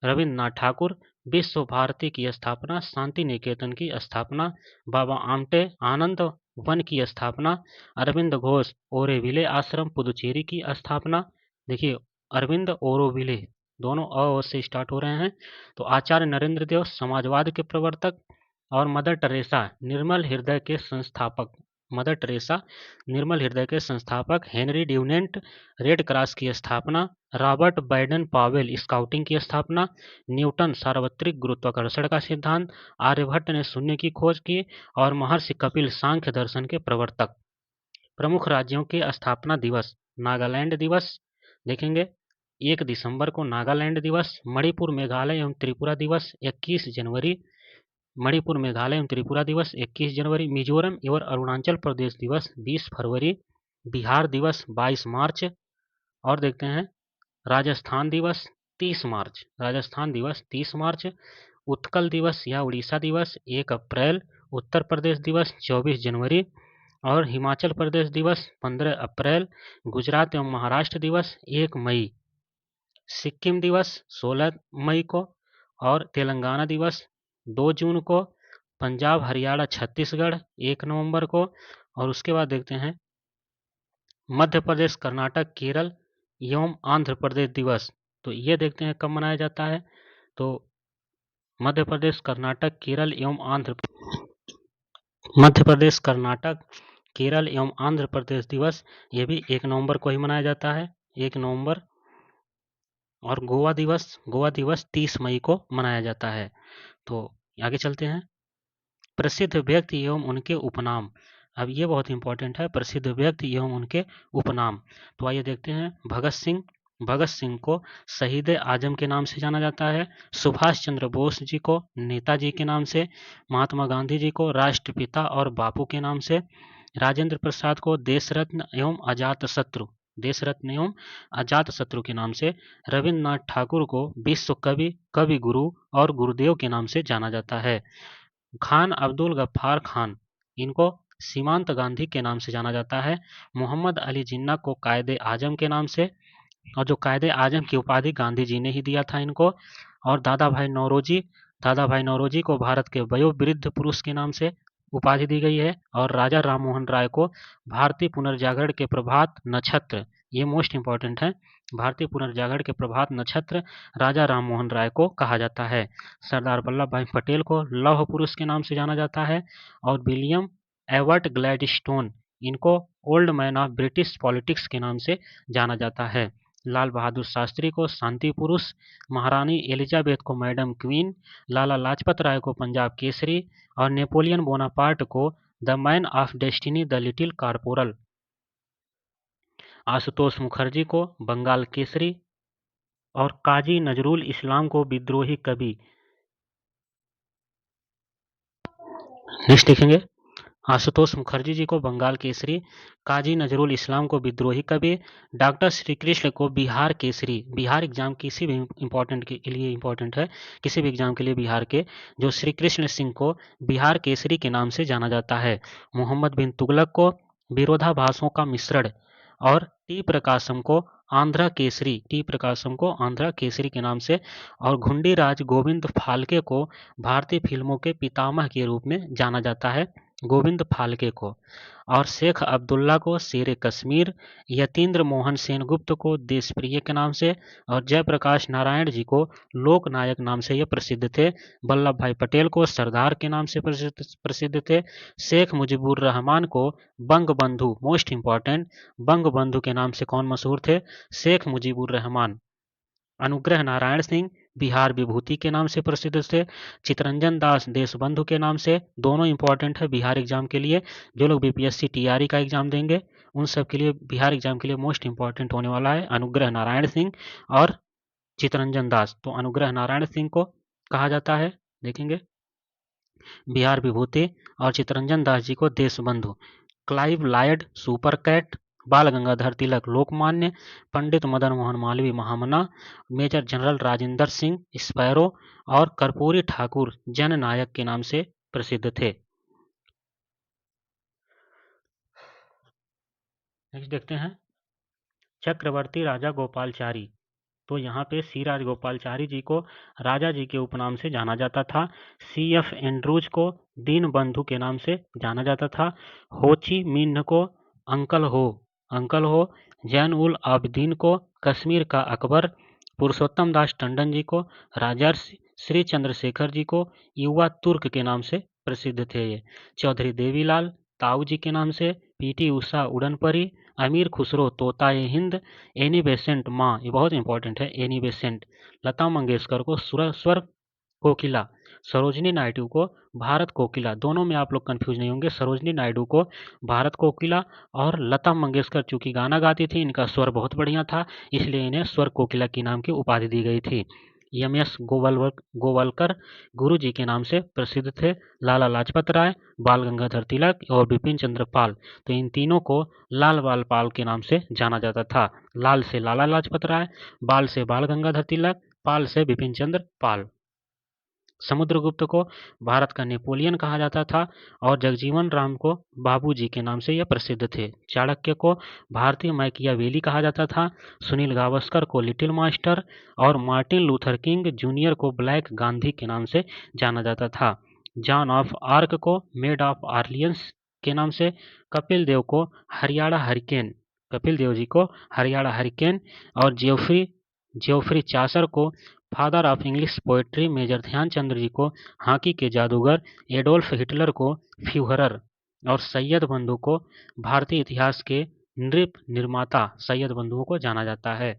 A: रविन्द्रनाथ ठाकुर, विश्व भारती की स्थापना, शांति निकेतन की स्थापना। बाबा आमटे, आनंद वन की स्थापना। अरविंद घोष, ओरोविले आश्रम, पुदुचेरी की स्थापना। देखिए, अरविंद ओरोविले दोनों अ से स्टार्ट हो रहे हैं। तो आचार्य नरेंद्र देव, समाजवाद के प्रवर्तक। और मदर टेरेसा, निर्मल हृदय के संस्थापक। मदर टेरेसा, निर्मल हृदय के संस्थापक। हेनरी ड्यूनेंट, रेड क्रॉस की स्थापना। रॉबर्ट बैडन पावेल, स्काउटिंग की स्थापना। न्यूटन, सार्वत्रिक गुरुत्वाकर्षण का सिद्धांत। आर्यभट्ट ने शून्य की खोज की। और महर्षि कपिल, सांख्य दर्शन के प्रवर्तक। प्रमुख राज्यों के स्थापना दिवस। नागालैंड दिवस देखेंगे 1 दिसंबर को नागालैंड दिवस। मणिपुर, मेघालय एवं त्रिपुरा दिवस 21 जनवरी। मणिपुर, मेघालय एवं त्रिपुरा दिवस 21 जनवरी। मिजोरम एवं अरुणाचल प्रदेश दिवस 20 फरवरी। बिहार दिवस 22 मार्च। और देखते हैं, राजस्थान दिवस 30 मार्च। राजस्थान दिवस 30 मार्च। उत्कल दिवस या उड़ीसा दिवस 1 अप्रैल। उत्तर प्रदेश दिवस 24 जनवरी। और हिमाचल प्रदेश दिवस 15 अप्रैल। गुजरात एवं महाराष्ट्र दिवस 1 मई। सिक्किम दिवस 16 मई को। और तेलंगाना दिवस 2 जून को। पंजाब, हरियाणा, छत्तीसगढ़ 1 नवंबर को। और उसके बाद देखते हैं, मध्य प्रदेश, कर्नाटक, केरल एवं आंध्र प्रदेश दिवस। तो ये देखते हैं कब मनाया जाता है। तो मध्य प्रदेश, कर्नाटक, केरल एवं मध्य प्रदेश, कर्नाटक, केरल एवं आंध्र प्रदेश दिवस, ये भी 1 नवंबर को ही मनाया जाता है, 1 नवंबर। और गोवा दिवस 30 मई को मनाया जाता है। तो आगे चलते हैं, प्रसिद्ध व्यक्ति एवं उनके उपनाम। अब ये बहुत इंपॉर्टेंट है, प्रसिद्ध व्यक्ति एवं उनके उपनाम। तो आइए देखते हैं, भगत सिंह को शहीद आजम के नाम से जाना जाता है। सुभाष चंद्र बोस जी को नेताजी के नाम से। महात्मा गांधी जी को राष्ट्रपिता और बापू के नाम से। राजेंद्र प्रसाद को देश रत्न एवं अजात शत्रु के नाम से। रविन्द्रनाथ ठाकुर को विश्व कवि, कवि गुरु और गुरुदेव के नाम से जाना जाता है। खान अब्दुल गफ्फार खान, इनको सीमांत गांधी के नाम से जाना जाता है। मोहम्मद अली जिन्ना को कायदे आजम के नाम से, और जो कायदे आजम की उपाधि गांधी जी ने ही दिया था इनको। और दादा भाई नौरोजी को भारत के वयोवृद्ध पुरुष के नाम से उपाधि दी गई है। और राजा राम मोहन राय को भारतीय पुनर्जागरण के प्रभात नक्षत्र, ये मोस्ट इंपॉर्टेंट है, भारतीय पुनर्जागरण के प्रभात नक्षत्र राजा राम मोहन राय को कहा जाता है। सरदार वल्लभ भाई पटेल को लौह पुरुष के नाम से जाना जाता है। और विलियम एवर्ट ग्लैडस्टोन, इनको old man of British politics के नाम से जाना जाता है। लाल बहादुर शास्त्री को शांति पुरुष। महारानी एलिजाबेथ को मैडम क्वीन। लाला लाजपत राय को पंजाब केसरी। और नेपोलियन बोनापार्ट को the man of destiny, the little corporal. Ashutosh Mukherjee को बंगाल केसरी। और काजी नजरुल इस्लाम को विद्रोही कवि। नेक्स्ट देखेंगे, आशुतोष मुखर्जी जी को बंगाल केसरी। काजी नजरुल इस्लाम को विद्रोही कवि। डॉक्टर श्री कृष्ण को बिहार केसरी। बिहार एग्जाम किसी भी इम्पोर्टेंट के लिए इम्पोर्टेंट है, किसी भी एग्जाम के लिए बिहार के, जो श्री कृष्ण सिंह को बिहार केसरी के नाम से जाना जाता है। मोहम्मद बिन तुगलक को विरोधाभासों का मिश्रण। और टी प्रकाशम को आंध्र केसरी के नाम से। और घुंडीराज गोविंद फाल्के को भारतीय फिल्मों के पितामह के रूप में जाना जाता है, गोविंद फाल्के को। और शेख अब्दुल्ला को शेर कश्मीर। यतीन्द्र मोहन सेनगुप्त को देशप्रिय के नाम से। और जयप्रकाश नारायण जी को लोकनायक नाम से ये प्रसिद्ध थे। वल्लभ भाई पटेल को सरदार के नाम से प्रसिद्ध थे। शेख मुजीबुर रहमान को बंगबंधु, मोस्ट इंपॉर्टेंट, बंगबंधु के नाम से कौन मशहूर थे? शेख मुजीबुर रहमान। अनुग्रह नारायण सिंह बिहार विभूति के नाम से प्रसिद्ध थे। चितरंजन दास देशबंधु के नाम से। दोनों इंपॉर्टेंट है बिहार एग्जाम के लिए। जो लोग बीपीएससी टीआरई का एग्जाम देंगे उन सब के लिए बिहार एग्जाम के लिए मोस्ट इंपॉर्टेंट होने वाला है अनुग्रह नारायण सिंह और चितरंजन दास। तो अनुग्रह नारायण सिंह को कहा जाता है, देखेंगे, बिहार विभूति और चितरंजन दास जी को Deshbandhu. Clive Lloyd super cat, Bal Gangadhar Tilak Lokmanya, Pandit Madan Mohan Malviya Mahamana, major general Rajendra Singh sparrow और कर्पूरी ठाकुर जननायक के नाम से प्रसिद्ध थे। नेक्स्ट देखते हैं चक्रवर्ती राजा गोपालचारी। तो यहाँ पे सी राजगोपालचारी जी को राजा जी के उपनाम से जाना जाता था। सी एफ एंड्रूज को दीन बंधु के नाम से जाना जाता था। होची मिन्ह को अंकल हो, जैन उल आबिदीन को कश्मीर का अकबर, पुरुषोत्तम दास टंडन जी को राजर्षि, श्री चंद्रशेखर जी को युवा तुर्क के नाम से प्रसिद्ध थे ये। चौधरी देवीलाल ताऊ जी के नाम से, पीटी उषा उड़नपरी, अमीर खुसरो तोताए हिंद, एनी बेसेंट माँ, ये बहुत इंपॉर्टेंट है, एनी बेसेंट, लता मंगेशकर को स्वर कोकिला, सरोजनी नायडू को भारत कोकिला। दोनों में आप लोग कंफ्यूज नहीं होंगे। सरोजनी नायडू को भारत कोकिला और लता मंगेशकर चूंकि गाना गाती थी, इनका स्वर बहुत बढ़िया था, इसलिए इन्हें स्वर कोकिला की नाम की उपाधि दी गई थी। एम.एस. गोवलकर गुरु जी के नाम से प्रसिद्ध थे। लाला लाजपत राय, बाल गंगाधर तिलक और बिपिन चंद्र पाल, तो इन तीनों को लाल बाल पाल के नाम से जाना जाता था। लाल से लाला लाजपत राय, बाल से बाल गंगाधर तिलक, पाल से बिपिन चंद्र पाल। समुद्रगुप्त को भारत का नेपोलियन कहा जाता था और जगजीवन राम को बाबूजी के नाम से यह प्रसिद्ध थे। चाणक्य को भारतीय मैकियावेली कहा जाता था। सुनील गावस्कर को लिटिल मास्टर और मार्टिन लूथर किंग जूनियर को ब्लैक गांधी के नाम से जाना जाता था। जॉन ऑफ आर्क को मेड ऑफ आर्लियंस के नाम से, कपिल देव को हरियाणा हरिकेन, कपिल देव जी को हरियाणा हरिकेन और जियोफ्री चासर को father of English poetry, major Dhyanchand ji को हॉकी के जादूगर, एडोल्फ हिटलर को फ्यूहरर और सैयद बंधु को भारतीय इतिहास के नृप निर्माता सैयद बंधुओं को जाना जाता है।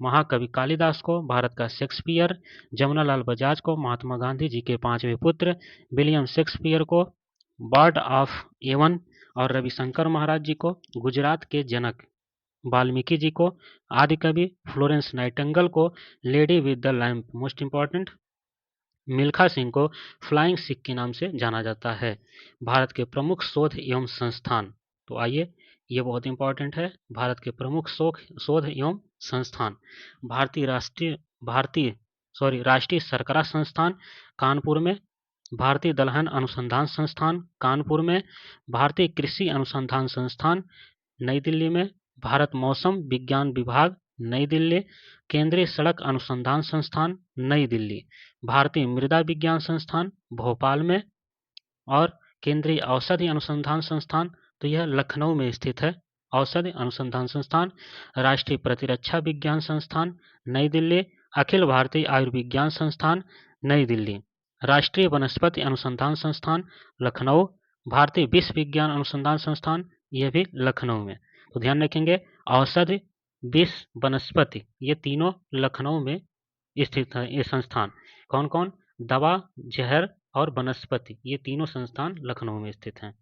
A: महाकवि कालिदास को भारत का शेक्सपियर, जमुनालाल बजाज को महात्मा गांधी जी के पांचवें पुत्र, विलियम शेक्सपियर को बर्ड ऑफ एवन और रविशंकर महाराज जी को गुजरात के जनक, वाल्मीकि जी को आदिकवि, फ्लोरेंस नाइटिंगेल को lady with the lamp, most important, Milkha Singh को फ्लाइंग सिख के नाम से जाना जाता है। भारत के प्रमुख शोध एवं संस्थान, तो आइए ये बहुत इंपॉर्टेंट है। भारत के प्रमुख शोध एवं संस्थान, राष्ट्रीय सरकरा संस्थान कानपुर में, भारतीय दलहन अनुसंधान संस्थान कानपुर में, भारतीय कृषि अनुसंधान संस्थान नई दिल्ली में, भारत मौसम विज्ञान विभाग नई दिल्ली, केंद्रीय सड़क अनुसंधान संस्थान नई दिल्ली, भारतीय मृदा विज्ञान संस्थान भोपाल में और केंद्रीय औषधि अनुसंधान संस्थान, तो यह लखनऊ में स्थित है। औषधि अनुसंधान संस्थान, राष्ट्रीय प्रतिरक्षा विज्ञान संस्थान नई दिल्ली, अखिल भारतीय आयुर्विज्ञान संस्थान नई दिल्ली, राष्ट्रीय वनस्पति अनुसंधान संस्थान लखनऊ, भारतीय विश्व विज्ञान अनुसंधान संस्थान, यह भी लखनऊ में। तो ध्यान रखेंगे औषधि, विष, वनस्पति, ये तीनों लखनऊ में स्थित है। ये संस्थान कौन कौन? दवा, जहर और वनस्पति, ये तीनों संस्थान लखनऊ में स्थित हैं।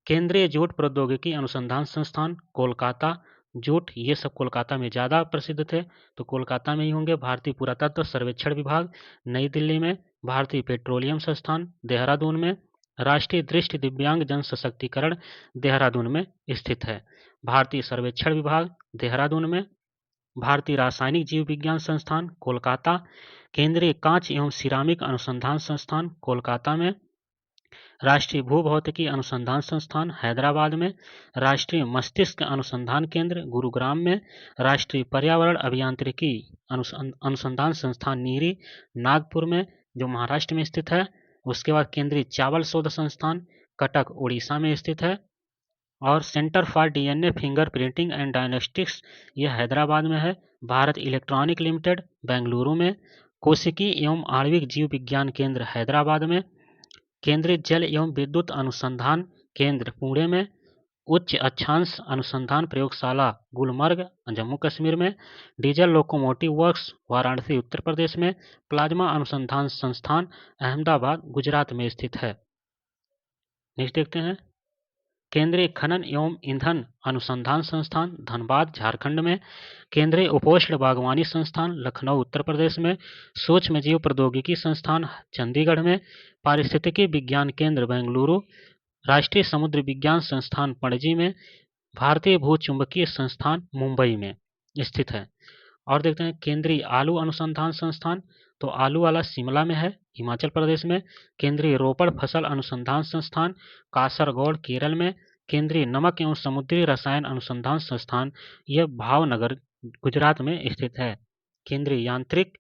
A: केंद्रीय जूट प्रौद्योगिकी अनुसंधान संस्थान कोलकाता, जूट ये सब कोलकाता में ज़्यादा प्रसिद्ध थे, तो कोलकाता में ही होंगे। भारतीय पुरातत्व सर्वेक्षण विभाग नई दिल्ली में, भारतीय पेट्रोलियम संस्थान देहरादून में, राष्ट्रीय दृष्टि दिव्यांग जन सशक्तिकरण देहरादून में स्थित है। भारतीय सर्वेक्षण विभाग देहरादून में, भारतीय रासायनिक जीव विज्ञान संस्थान कोलकाता, केंद्रीय कांच एवं सिरामिक अनुसंधान संस्थान कोलकाता में, राष्ट्रीय भूभौतिकी अनुसंधान संस्थान हैदराबाद में, राष्ट्रीय मस्तिष्क अनुसंधान केंद्र गुरुग्राम में, राष्ट्रीय पर्यावरण अभियांत्रिकी अनुसंधान संस्थान नीरी नागपुर में जो महाराष्ट्र में स्थित है। उसके बाद केंद्रीय चावल शोध संस्थान कटक उड़ीसा में स्थित है और centre for DNA finger printing and diagnostics यह हैदराबाद में है। भारत इलेक्ट्रॉनिक लिमिटेड बेंगलुरु में, कोशिकी एवं आणविक जीव विज्ञान केंद्र हैदराबाद में, केंद्रीय जल एवं विद्युत अनुसंधान केंद्र पुणे में, उच्च अक्षांश अनुसंधान प्रयोगशाला गुलमर्ग जम्मू कश्मीर में, diesel locomotive works Varanasi Uttar Pradesh में, प्लाज्मा अनुसंधान संस्थान अहमदाबाद गुजरात में स्थित है। नेक्स्ट देखते हैं, केंद्रीय खनन एवं ईंधन अनुसंधान संस्थान धनबाद झारखंड में, केंद्रीय उपोष्ण बागवानी संस्थान लखनऊ उत्तर प्रदेश में, सूक्ष्म जीव प्रौद्योगिकी संस्थान चंडीगढ़ में, पारिस्थितिकी विज्ञान केंद्र बेंगलुरु, राष्ट्रीय समुद्र विज्ञान संस्थान पणजी में, भारतीय भूचुंबकीय संस्थान मुंबई में स्थित है। और देखते हैं केंद्रीय आलू अनुसंधान संस्थान, तो आलू वाला शिमला में है हिमाचल प्रदेश में, केंद्रीय रोपड़ फसल अनुसंधान संस्थान कासरगोड केरल में, केंद्रीय नमक एवं समुद्री रसायन अनुसंधान संस्थान यह भावनगर गुजरात में स्थित है। केंद्रीय यांत्रिक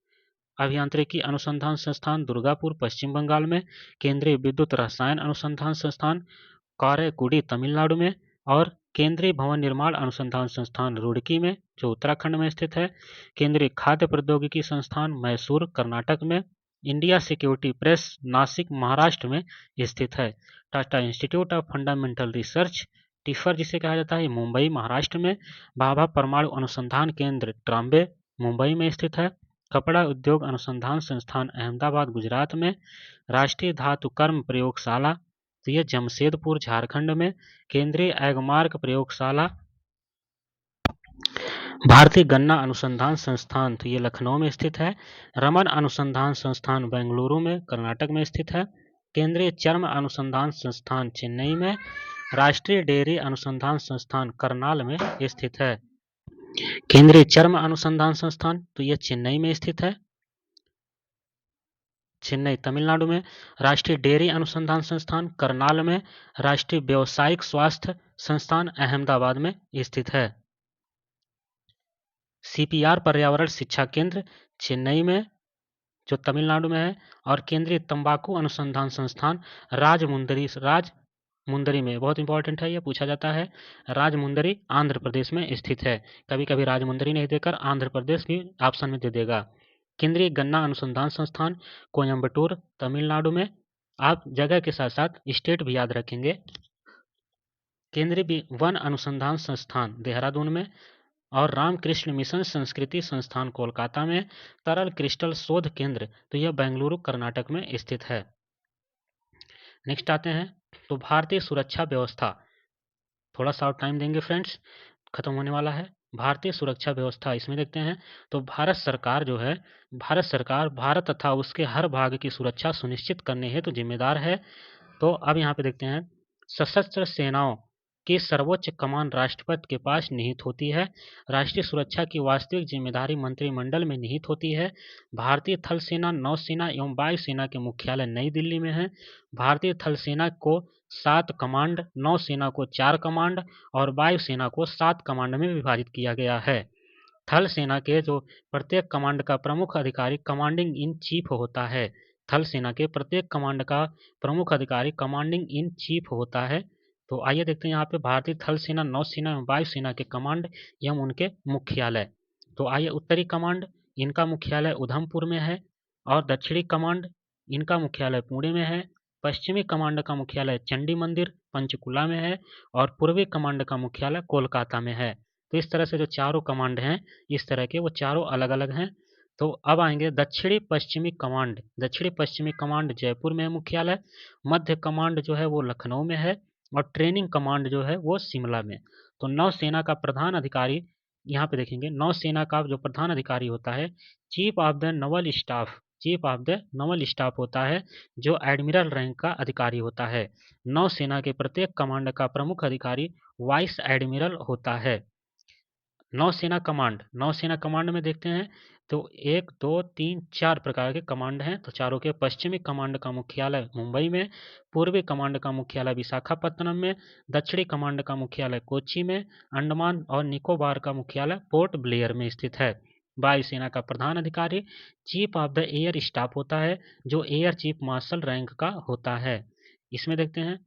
A: अभियांत्रिकी अनुसंधान संस्थान दुर्गापुर पश्चिम बंगाल में, केंद्रीय विद्युत रसायन अनुसंधान संस्थान कारेकुडी तमिलनाडु में, और केंद्रीय भवन निर्माण अनुसंधान संस्थान रुड़की में जो उत्तराखंड में स्थित है, केंद्रीय खाद्य प्रौद्योगिकी संस्थान मैसूर कर्नाटक में, India security press Nashik Maharashtra में स्थित है। Tata institute of fundamental research tipper जिसे कहा जाता है मुंबई महाराष्ट्र में, भाभा परमाणु अनुसंधान केंद्र ट्राम्बे मुंबई में स्थित है, कपड़ा उद्योग अनुसंधान संस्थान अहमदाबाद गुजरात में, राष्ट्रीय धातु कर्म प्रयोगशाला तो यह जमशेदपुर झारखंड में, केंद्रीय एगमार्क प्रयोगशाला भारतीय गन्ना अनुसंधान संस्थान तो ये लखनऊ में स्थित है, रमन अनुसंधान संस्थान बेंगलुरु में कर्नाटक में स्थित है, केंद्रीय चर्म अनुसंधान संस्थान चेन्नई में, राष्ट्रीय डेयरी अनुसंधान संस्थान करनाल में स्थित है। केंद्रीय चर्म अनुसंधान संस्थान तो यह चेन्नई में स्थित है, चेन्नई तमिलनाडु में, राष्ट्रीय डेयरी अनुसंधान संस्थान करनाल में, राष्ट्रीय व्यावसायिक स्वास्थ्य संस्थान अहमदाबाद में स्थित है। सीपीआर पर्यावरण शिक्षा केंद्र चेन्नई में जो तमिलनाडु में है, और केंद्रीय तंबाकू अनुसंधान संस्थान राजमुंदरी में, बहुत इंपॉर्टेंट है, यह पूछा जाता है, राजमुंदरी आंध्र प्रदेश में स्थित है। कभी कभी राजमुंदरी नहीं देकर आंध्र प्रदेश भी ऑप्शन में दे देगा। केंद्रीय गन्ना अनुसंधान संस्थान कोयम्बटूर तमिलनाडु में, आप जगह के साथ साथ स्टेट भी याद रखेंगे। केंद्रीय वन अनुसंधान संस्थान देहरादून में, और रामकृष्ण मिशन संस्कृति संस्थान कोलकाता में, तरल क्रिस्टल शोध केंद्र तो यह बेंगलुरु कर्नाटक में स्थित है। नेक्स्ट आते हैं, तो भारतीय सुरक्षा व्यवस्था, थोड़ा सा और टाइम देंगे फ्रेंड्स, खत्म होने वाला है। भारतीय सुरक्षा व्यवस्था इसमें देखते हैं, तो भारत सरकार जो है, भारत सरकार भारत तथा उसके हर भाग की सुरक्षा सुनिश्चित करने हेतु जिम्मेदार है। तो अब यहाँ पे देखते हैं, सशस्त्र सेनाओं की सर्वोच्च कमान राष्ट्रपति के पास निहित होती है, राष्ट्रीय सुरक्षा की वास्तविक जिम्मेदारी मंत्रिमंडल में निहित होती है, भारतीय थल सेना, नौसेना एवं वायुसेना के मुख्यालय नई दिल्ली में है, भारतीय थल सेना को 7 कमांड, नौसेना को 4 कमांड और वायुसेना को 7 कमांड में विभाजित किया गया है। थल सेना के जो प्रत्येक कमांड का प्रमुख अधिकारी कमांडिंग इन चीफ होता है, थल सेना के प्रत्येक कमांड का प्रमुख अधिकारी कमांडिंग इन चीफ होता है। तो आइए देखते हैं यहाँ पे भारतीय थल सेना, नौसेना एवं वायुसेना के कमांड एवं उनके मुख्यालय। तो आइए, उत्तरी कमांड इनका मुख्यालय उधमपुर में है, और दक्षिणी कमांड इनका मुख्यालय पुणे में है, पश्चिमी कमांड का मुख्यालय चंडी मंदिर पंचकुला में है, और पूर्वी कमांड का मुख्यालय कोलकाता में है। तो इस तरह से जो चारों कमांड हैं, इस तरह के वो चारों अलग अलग हैं। तो अब आएंगे दक्षिणी पश्चिमी कमांड। दक्षिणी पश्चिमी कमांड जयपुर में है मुख्यालय, मध्य कमांड जो है वो लखनऊ में है, और ट्रेनिंग कमांड जो है वो शिमला में। तो नौसेना का प्रधान अधिकारी यहाँ पे देखेंगे, नौसेना का जो प्रधान अधिकारी होता है chief of the Naval staff, chief of the Naval staff होता है, जो एडमिरल रैंक का अधिकारी होता है। नौसेना के प्रत्येक कमांड का प्रमुख अधिकारी वाइस एडमिरल होता है। नौसेना कमांड में देखते हैं, तो 1 2 3 4 प्रकार के कमांड हैं। तो चारों के पश्चिमी कमांड का मुख्यालय मुंबई में, पूर्वी कमांड का मुख्यालय विशाखापत्तनम में, दक्षिणी कमांड का मुख्यालय कोच्चि में, अंडमान और निकोबार का मुख्यालय पोर्ट ब्लेयर में स्थित है। वायुसेना का प्रधान अधिकारी chief of the air staff होता है, जो एयर चीफ मार्शल रैंक का होता है। इसमें देखते हैं,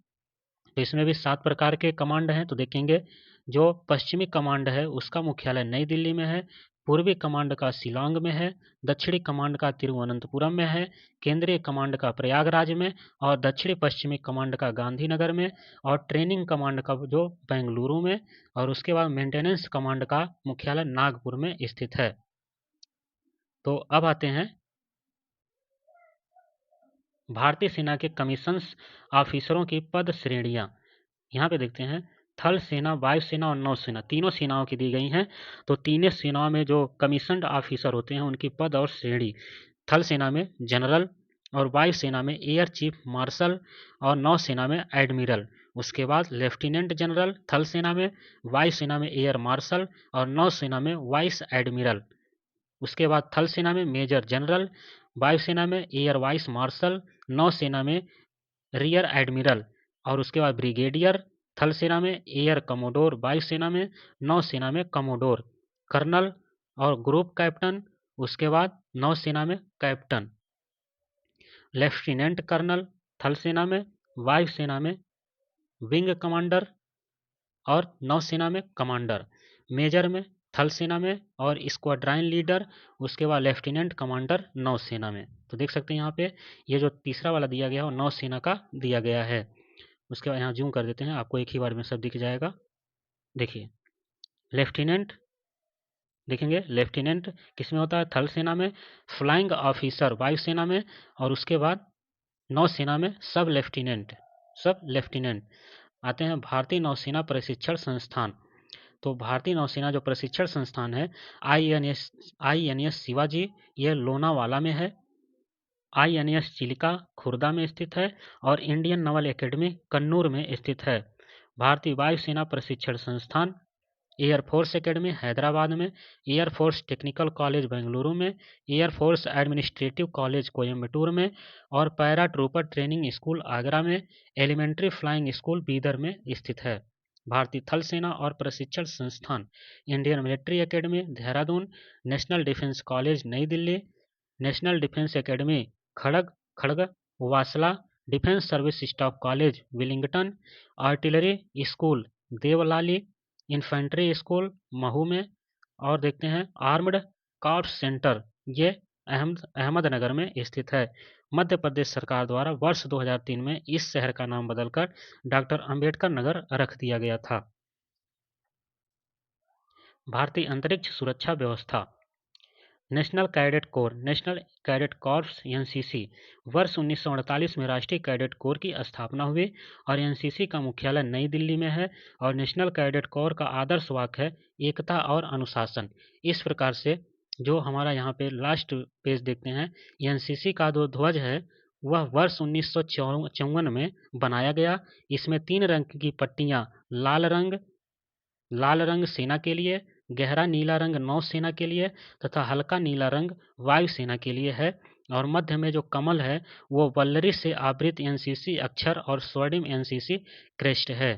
A: तो इसमें भी 7 प्रकार के कमांड हैं। तो देखेंगे, जो पश्चिमी कमांड है उसका मुख्यालय नई दिल्ली में है, पूर्वी कमांड का शिलांग में है, दक्षिणी कमांड का तिरुवनंतपुरम में है, केंद्रीय कमांड का प्रयागराज में और दक्षिणी पश्चिमी कमांड का गांधीनगर में और ट्रेनिंग कमांड का जो बेंगलुरु में और उसके बाद मेंटेनेंस कमांड का मुख्यालय नागपुर में स्थित है। तो अब आते हैं भारतीय सेना के कमीशंस ऑफिसरों की पद श्रेणियां। यहाँ पे देखते हैं थल सेना, वायुसेना और नौसेना तीनों सेनाओं की दी गई हैं। तो तीनों सेनाओं में जो कमीशन्ड ऑफिसर होते हैं उनकी पद और श्रेणी, थल सेना में जनरल और वायुसेना में एयर चीफ मार्शल और नौसेना में एडमिरल। उसके बाद लेफ्टिनेंट जनरल थल सेना में, वायुसेना में एयर मार्शल और नौसेना में वाइस एडमिरल। उसके बाद थल सेना में मेजर जनरल, वायुसेना में एयर वाइस मार्शल, नौसेना में रियर एडमिरल और उसके बाद ब्रिगेडियर, थल सेना में एयर कमोडोर, वायुसेना में, नौसेना में कमोडोर, कर्नल और ग्रुप कैप्टन, उसके बाद नौसेना में कैप्टन, लेफ्टिनेंट कर्नल थल सेना में, वायुसेना में विंग कमांडर और नौसेना में कमांडर, मेजर में थल सेना में और स्क्वाड्राइन लीडर, उसके बाद लेफ्टिनेंट कमांडर नौसेना में। तो देख सकते हैं यहाँ पे ये जो तीसरा वाला दिया गया है वो नौसेना का दिया गया है। उसके बाद यहाँ जूम कर देते हैं, आपको एक ही बार में सब दिख जाएगा। देखिए लेफ्टिनेंट, देखेंगे लेफ्टिनेंट किस में होता है, थल सेना में, फ्लाइंग ऑफिसर वायुसेना में और उसके बाद नौसेना में सब लेफ्टिनेंट, सब लेफ्टिनेंट। आते हैं भारतीय नौसेना प्रशिक्षण संस्थान। तो भारतीय नौसेना जो प्रशिक्षण संस्थान है INS शिवाजी, ये लोनावाला में है। INS चिलिका खुर्दा में स्थित है और इंडियन नवल एकेडमी कन्नूर में स्थित है। भारतीय वायुसेना प्रशिक्षण संस्थान एयरफोर्स एकेडमी हैदराबाद में, एयरफोर्स टेक्निकल कॉलेज बेंगलुरु में, एयरफोर्स एडमिनिस्ट्रेटिव कॉलेज कोयम्बटूर में और para trooper training school Agra में, एलिमेंट्री फ्लाइंग स्कूल बीदर में स्थित है। भारतीय थल सेना और प्रशिक्षण संस्थान Indian military academy Dehradun, national defence college New Delhi, national defence academy Khadakwasla, defence service staff college Wellington, artillery school Deolali, infantry school Mhow में और देखते हैं आर्म्ड कॉर्प्स सेंटर, ये अहमदनगर में स्थित है। मध्य प्रदेश सरकार द्वारा वर्ष 2003 में इस शहर का नाम बदलकर डॉक्टर अंबेडकर नगर रख दिया गया था। भारतीय अंतरिक्ष सुरक्षा व्यवस्था national cadet corps, national cadet corps NCC, वर्ष 1948 में राष्ट्रीय कैडेट कोर की स्थापना हुई और एनसीसी का मुख्यालय नई दिल्ली में है और नेशनल कैडेट कोर का आदर्श वाक्य है एकता और अनुशासन। इस प्रकार से जो हमारा यहाँ पे लास्ट पेज देखते हैं, एनसीसी का जो ध्वज है वह वर्ष 1954 में बनाया गया। इसमें 3 रंग की पट्टियाँ, लाल रंग सेना के लिए, गहरा नीला रंग नौसेना के लिए तथा हल्का नीला रंग वायुसेना के लिए है और मध्य में जो कमल है वो वल्लरी से आवृत एनसीसी अक्षर और स्वर्णिम एनसीसी क्रेस्ट है।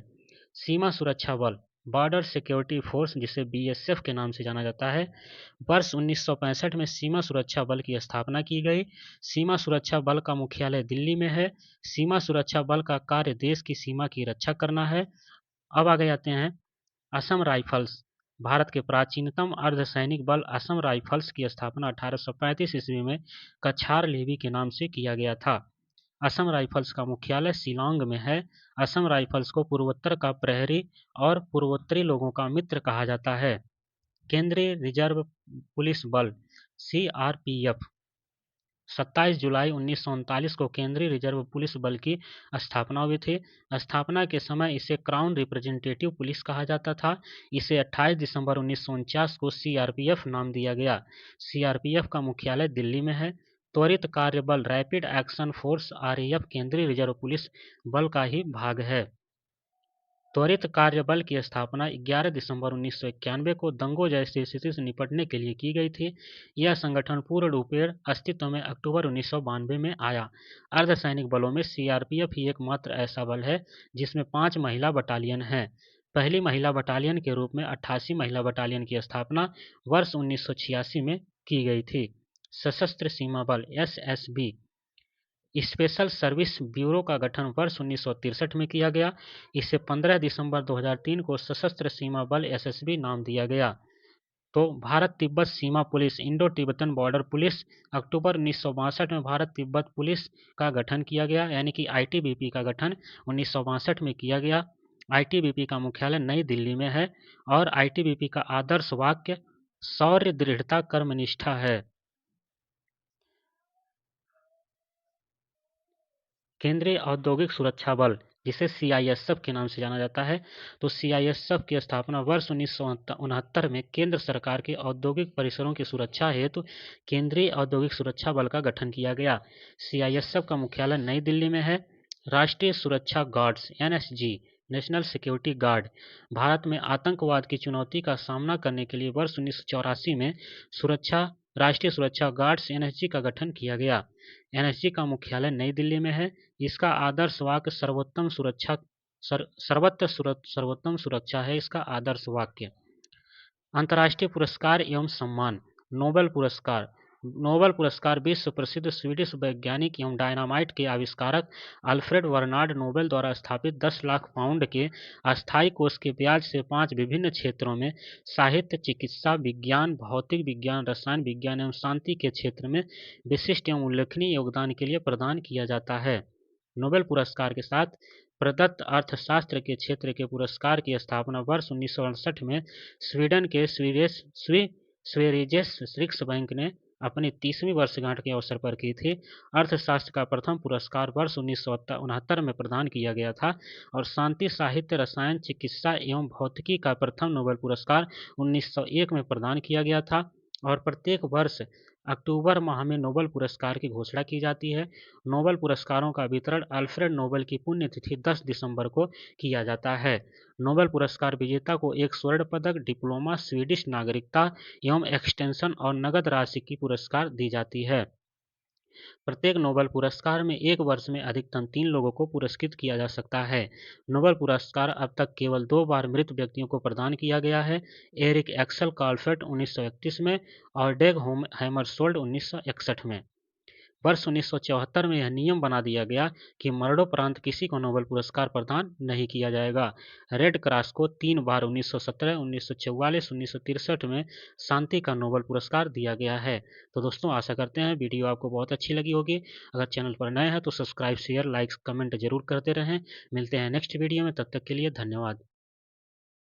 A: सीमा सुरक्षा बल, बॉर्डर सिक्योरिटी फोर्स, जिसे बीएसएफ के नाम से जाना जाता है, वर्ष 1965 में सीमा सुरक्षा बल की स्थापना की गई। सीमा सुरक्षा बल का मुख्यालय दिल्ली में है। सीमा सुरक्षा बल का कार्य देश की सीमा की रक्षा करना है। अब आगे आते हैं असम राइफल्स, भारत के प्राचीनतम अर्धसैनिक बल असम राइफल्स की स्थापना 1835 ईस्वी में कछार लेवी के नाम से किया गया था। असम राइफल्स का मुख्यालय शिलांग में है। असम राइफल्स को पूर्वोत्तर का प्रहरी और पूर्वोत्तरी लोगों का मित्र कहा जाता है। केंद्रीय रिजर्व पुलिस बल CRPF 27 जुलाई 1939 को केंद्रीय रिजर्व पुलिस बल की स्थापना हुई थी। स्थापना के समय इसे क्राउन रिप्रेजेंटेटिव पुलिस कहा जाता था। इसे 28 दिसंबर 1949 को CRPF नाम दिया गया। CRPF का मुख्यालय दिल्ली में है। त्वरित कार्य बल रैपिड एक्शन फोर्स RAF केंद्रीय रिजर्व पुलिस बल का ही भाग है। त्वरित कार्य बल की स्थापना 11 दिसंबर 1991 को दंगों जैसी स्थिति से निपटने के लिए की गई थी। यह संगठन पूर्ण रूपेण अस्तित्व में अक्टूबर 1992 में आया। अर्धसैनिक बलों में CRPF ही एकमात्र ऐसा बल है जिसमें 5 महिला बटालियन हैं। पहली महिला बटालियन के रूप में 88 महिला बटालियन की स्थापना वर्ष 1986 में की गई थी। सशस्त्र सीमा बल SSB स्पेशल सर्विस ब्यूरो का गठन वर्ष 1963 में किया गया। इसे 15 दिसंबर 2003 को सशस्त्र सीमा बल SSB नाम दिया गया। तो भारत तिब्बत सीमा police, Indo Tibetan border police, October 1962 में भारत तिब्बत पुलिस का गठन किया गया, यानी कि आईटीबीपी का गठन 1962 में किया गया। आईटीबीपी का मुख्यालय नई दिल्ली में है और आईटीबीपी का आदर्श वाक्य शौर्य, दृढ़ता, कर्मनिष्ठा है। केंद्रीय औद्योगिक सुरक्षा बल, जिसे सीआईएसएफ के नाम से जाना जाता है, तो सीआईएसएफ की स्थापना वर्ष 1969 में केंद्र सरकार के औद्योगिक परिसरों की सुरक्षा हेतु केंद्रीय औद्योगिक सुरक्षा बल का गठन किया गया। सीआईएसएफ का मुख्यालय नई दिल्ली में है। राष्ट्रीय सुरक्षा guards NSG, national security guard, Bharat में आतंकवाद की चुनौती का सामना करने के लिए वर्ष 1984 में राष्ट्रीय सुरक्षा गार्ड्स एनएसजी का गठन किया गया। एनएसजी का मुख्यालय नई दिल्ली में है। इसका आदर्श वाक्य सर्वोत्तम सुरक्षा है इसका आदर्श वाक्य। अंतर्राष्ट्रीय पुरस्कार एवं सम्मान, नोबेल पुरस्कार। नोबेल पुरस्कार विश्व प्रसिद्ध स्वीडिश वैज्ञानिक एवं डायनामाइट के आविष्कारक अल्फ्रेड बर्नार्ड नोबेल द्वारा स्थापित 10 लाख पाउंड के अस्थायी कोष के ब्याज से 5 विभिन्न क्षेत्रों में साहित्य, चिकित्सा विज्ञान, भौतिक विज्ञान, रसायन विज्ञान एवं शांति के क्षेत्र में विशिष्ट एवं उल्लेखनीय योगदान के लिए प्रदान किया जाता है। नोबेल पुरस्कार के साथ प्रदत्त अर्थशास्त्र के क्षेत्र के पुरस्कार की स्थापना वर्ष 1968 में स्वीडन के स्वेरिजेस रिक्सबैंक ने अपनी 30वीं वर्षगांठ के अवसर पर की थी। अर्थशास्त्र का प्रथम पुरस्कार वर्ष 1969 में प्रदान किया गया था और शांति, साहित्य, रसायन, चिकित्सा एवं भौतिकी का प्रथम नोबेल पुरस्कार 1901 में प्रदान किया गया था और प्रत्येक वर्ष अक्टूबर माह में नोबेल पुरस्कार की घोषणा की जाती है। नोबेल पुरस्कारों का वितरण अल्फ्रेड नोबेल की पुण्यतिथि 10 दिसंबर को किया जाता है। नोबेल पुरस्कार विजेता को एक स्वर्ण पदक, डिप्लोमा, स्वीडिश नागरिकता एवं एक्सटेंशन और नगद राशि की पुरस्कार दी जाती है। प्रत्येक नोबेल पुरस्कार में एक वर्ष में अधिकतम 3 लोगों को पुरस्कृत किया जा सकता है। नोबेल पुरस्कार अब तक केवल 2 बार मृत व्यक्तियों को प्रदान किया गया है, एरिक एक्सल कार्लफेट 1931 में और डेग हैमरशोल्ड 1961 में। वर्ष 1974 में यह नियम बना दिया गया कि मरणोपरांत किसी को नोबेल पुरस्कार प्रदान नहीं किया जाएगा। रेड क्रॉस को 3 बार 1917, 1944, 1963 में शांति का नोबेल पुरस्कार दिया गया है। तो दोस्तों, आशा करते हैं वीडियो आपको बहुत अच्छी लगी होगी। अगर चैनल पर नए हैं तो सब्सक्राइब, शेयर, लाइक, कमेंट जरूर करते रहें। मिलते हैं नेक्स्ट वीडियो में, तब तक के लिए धन्यवाद।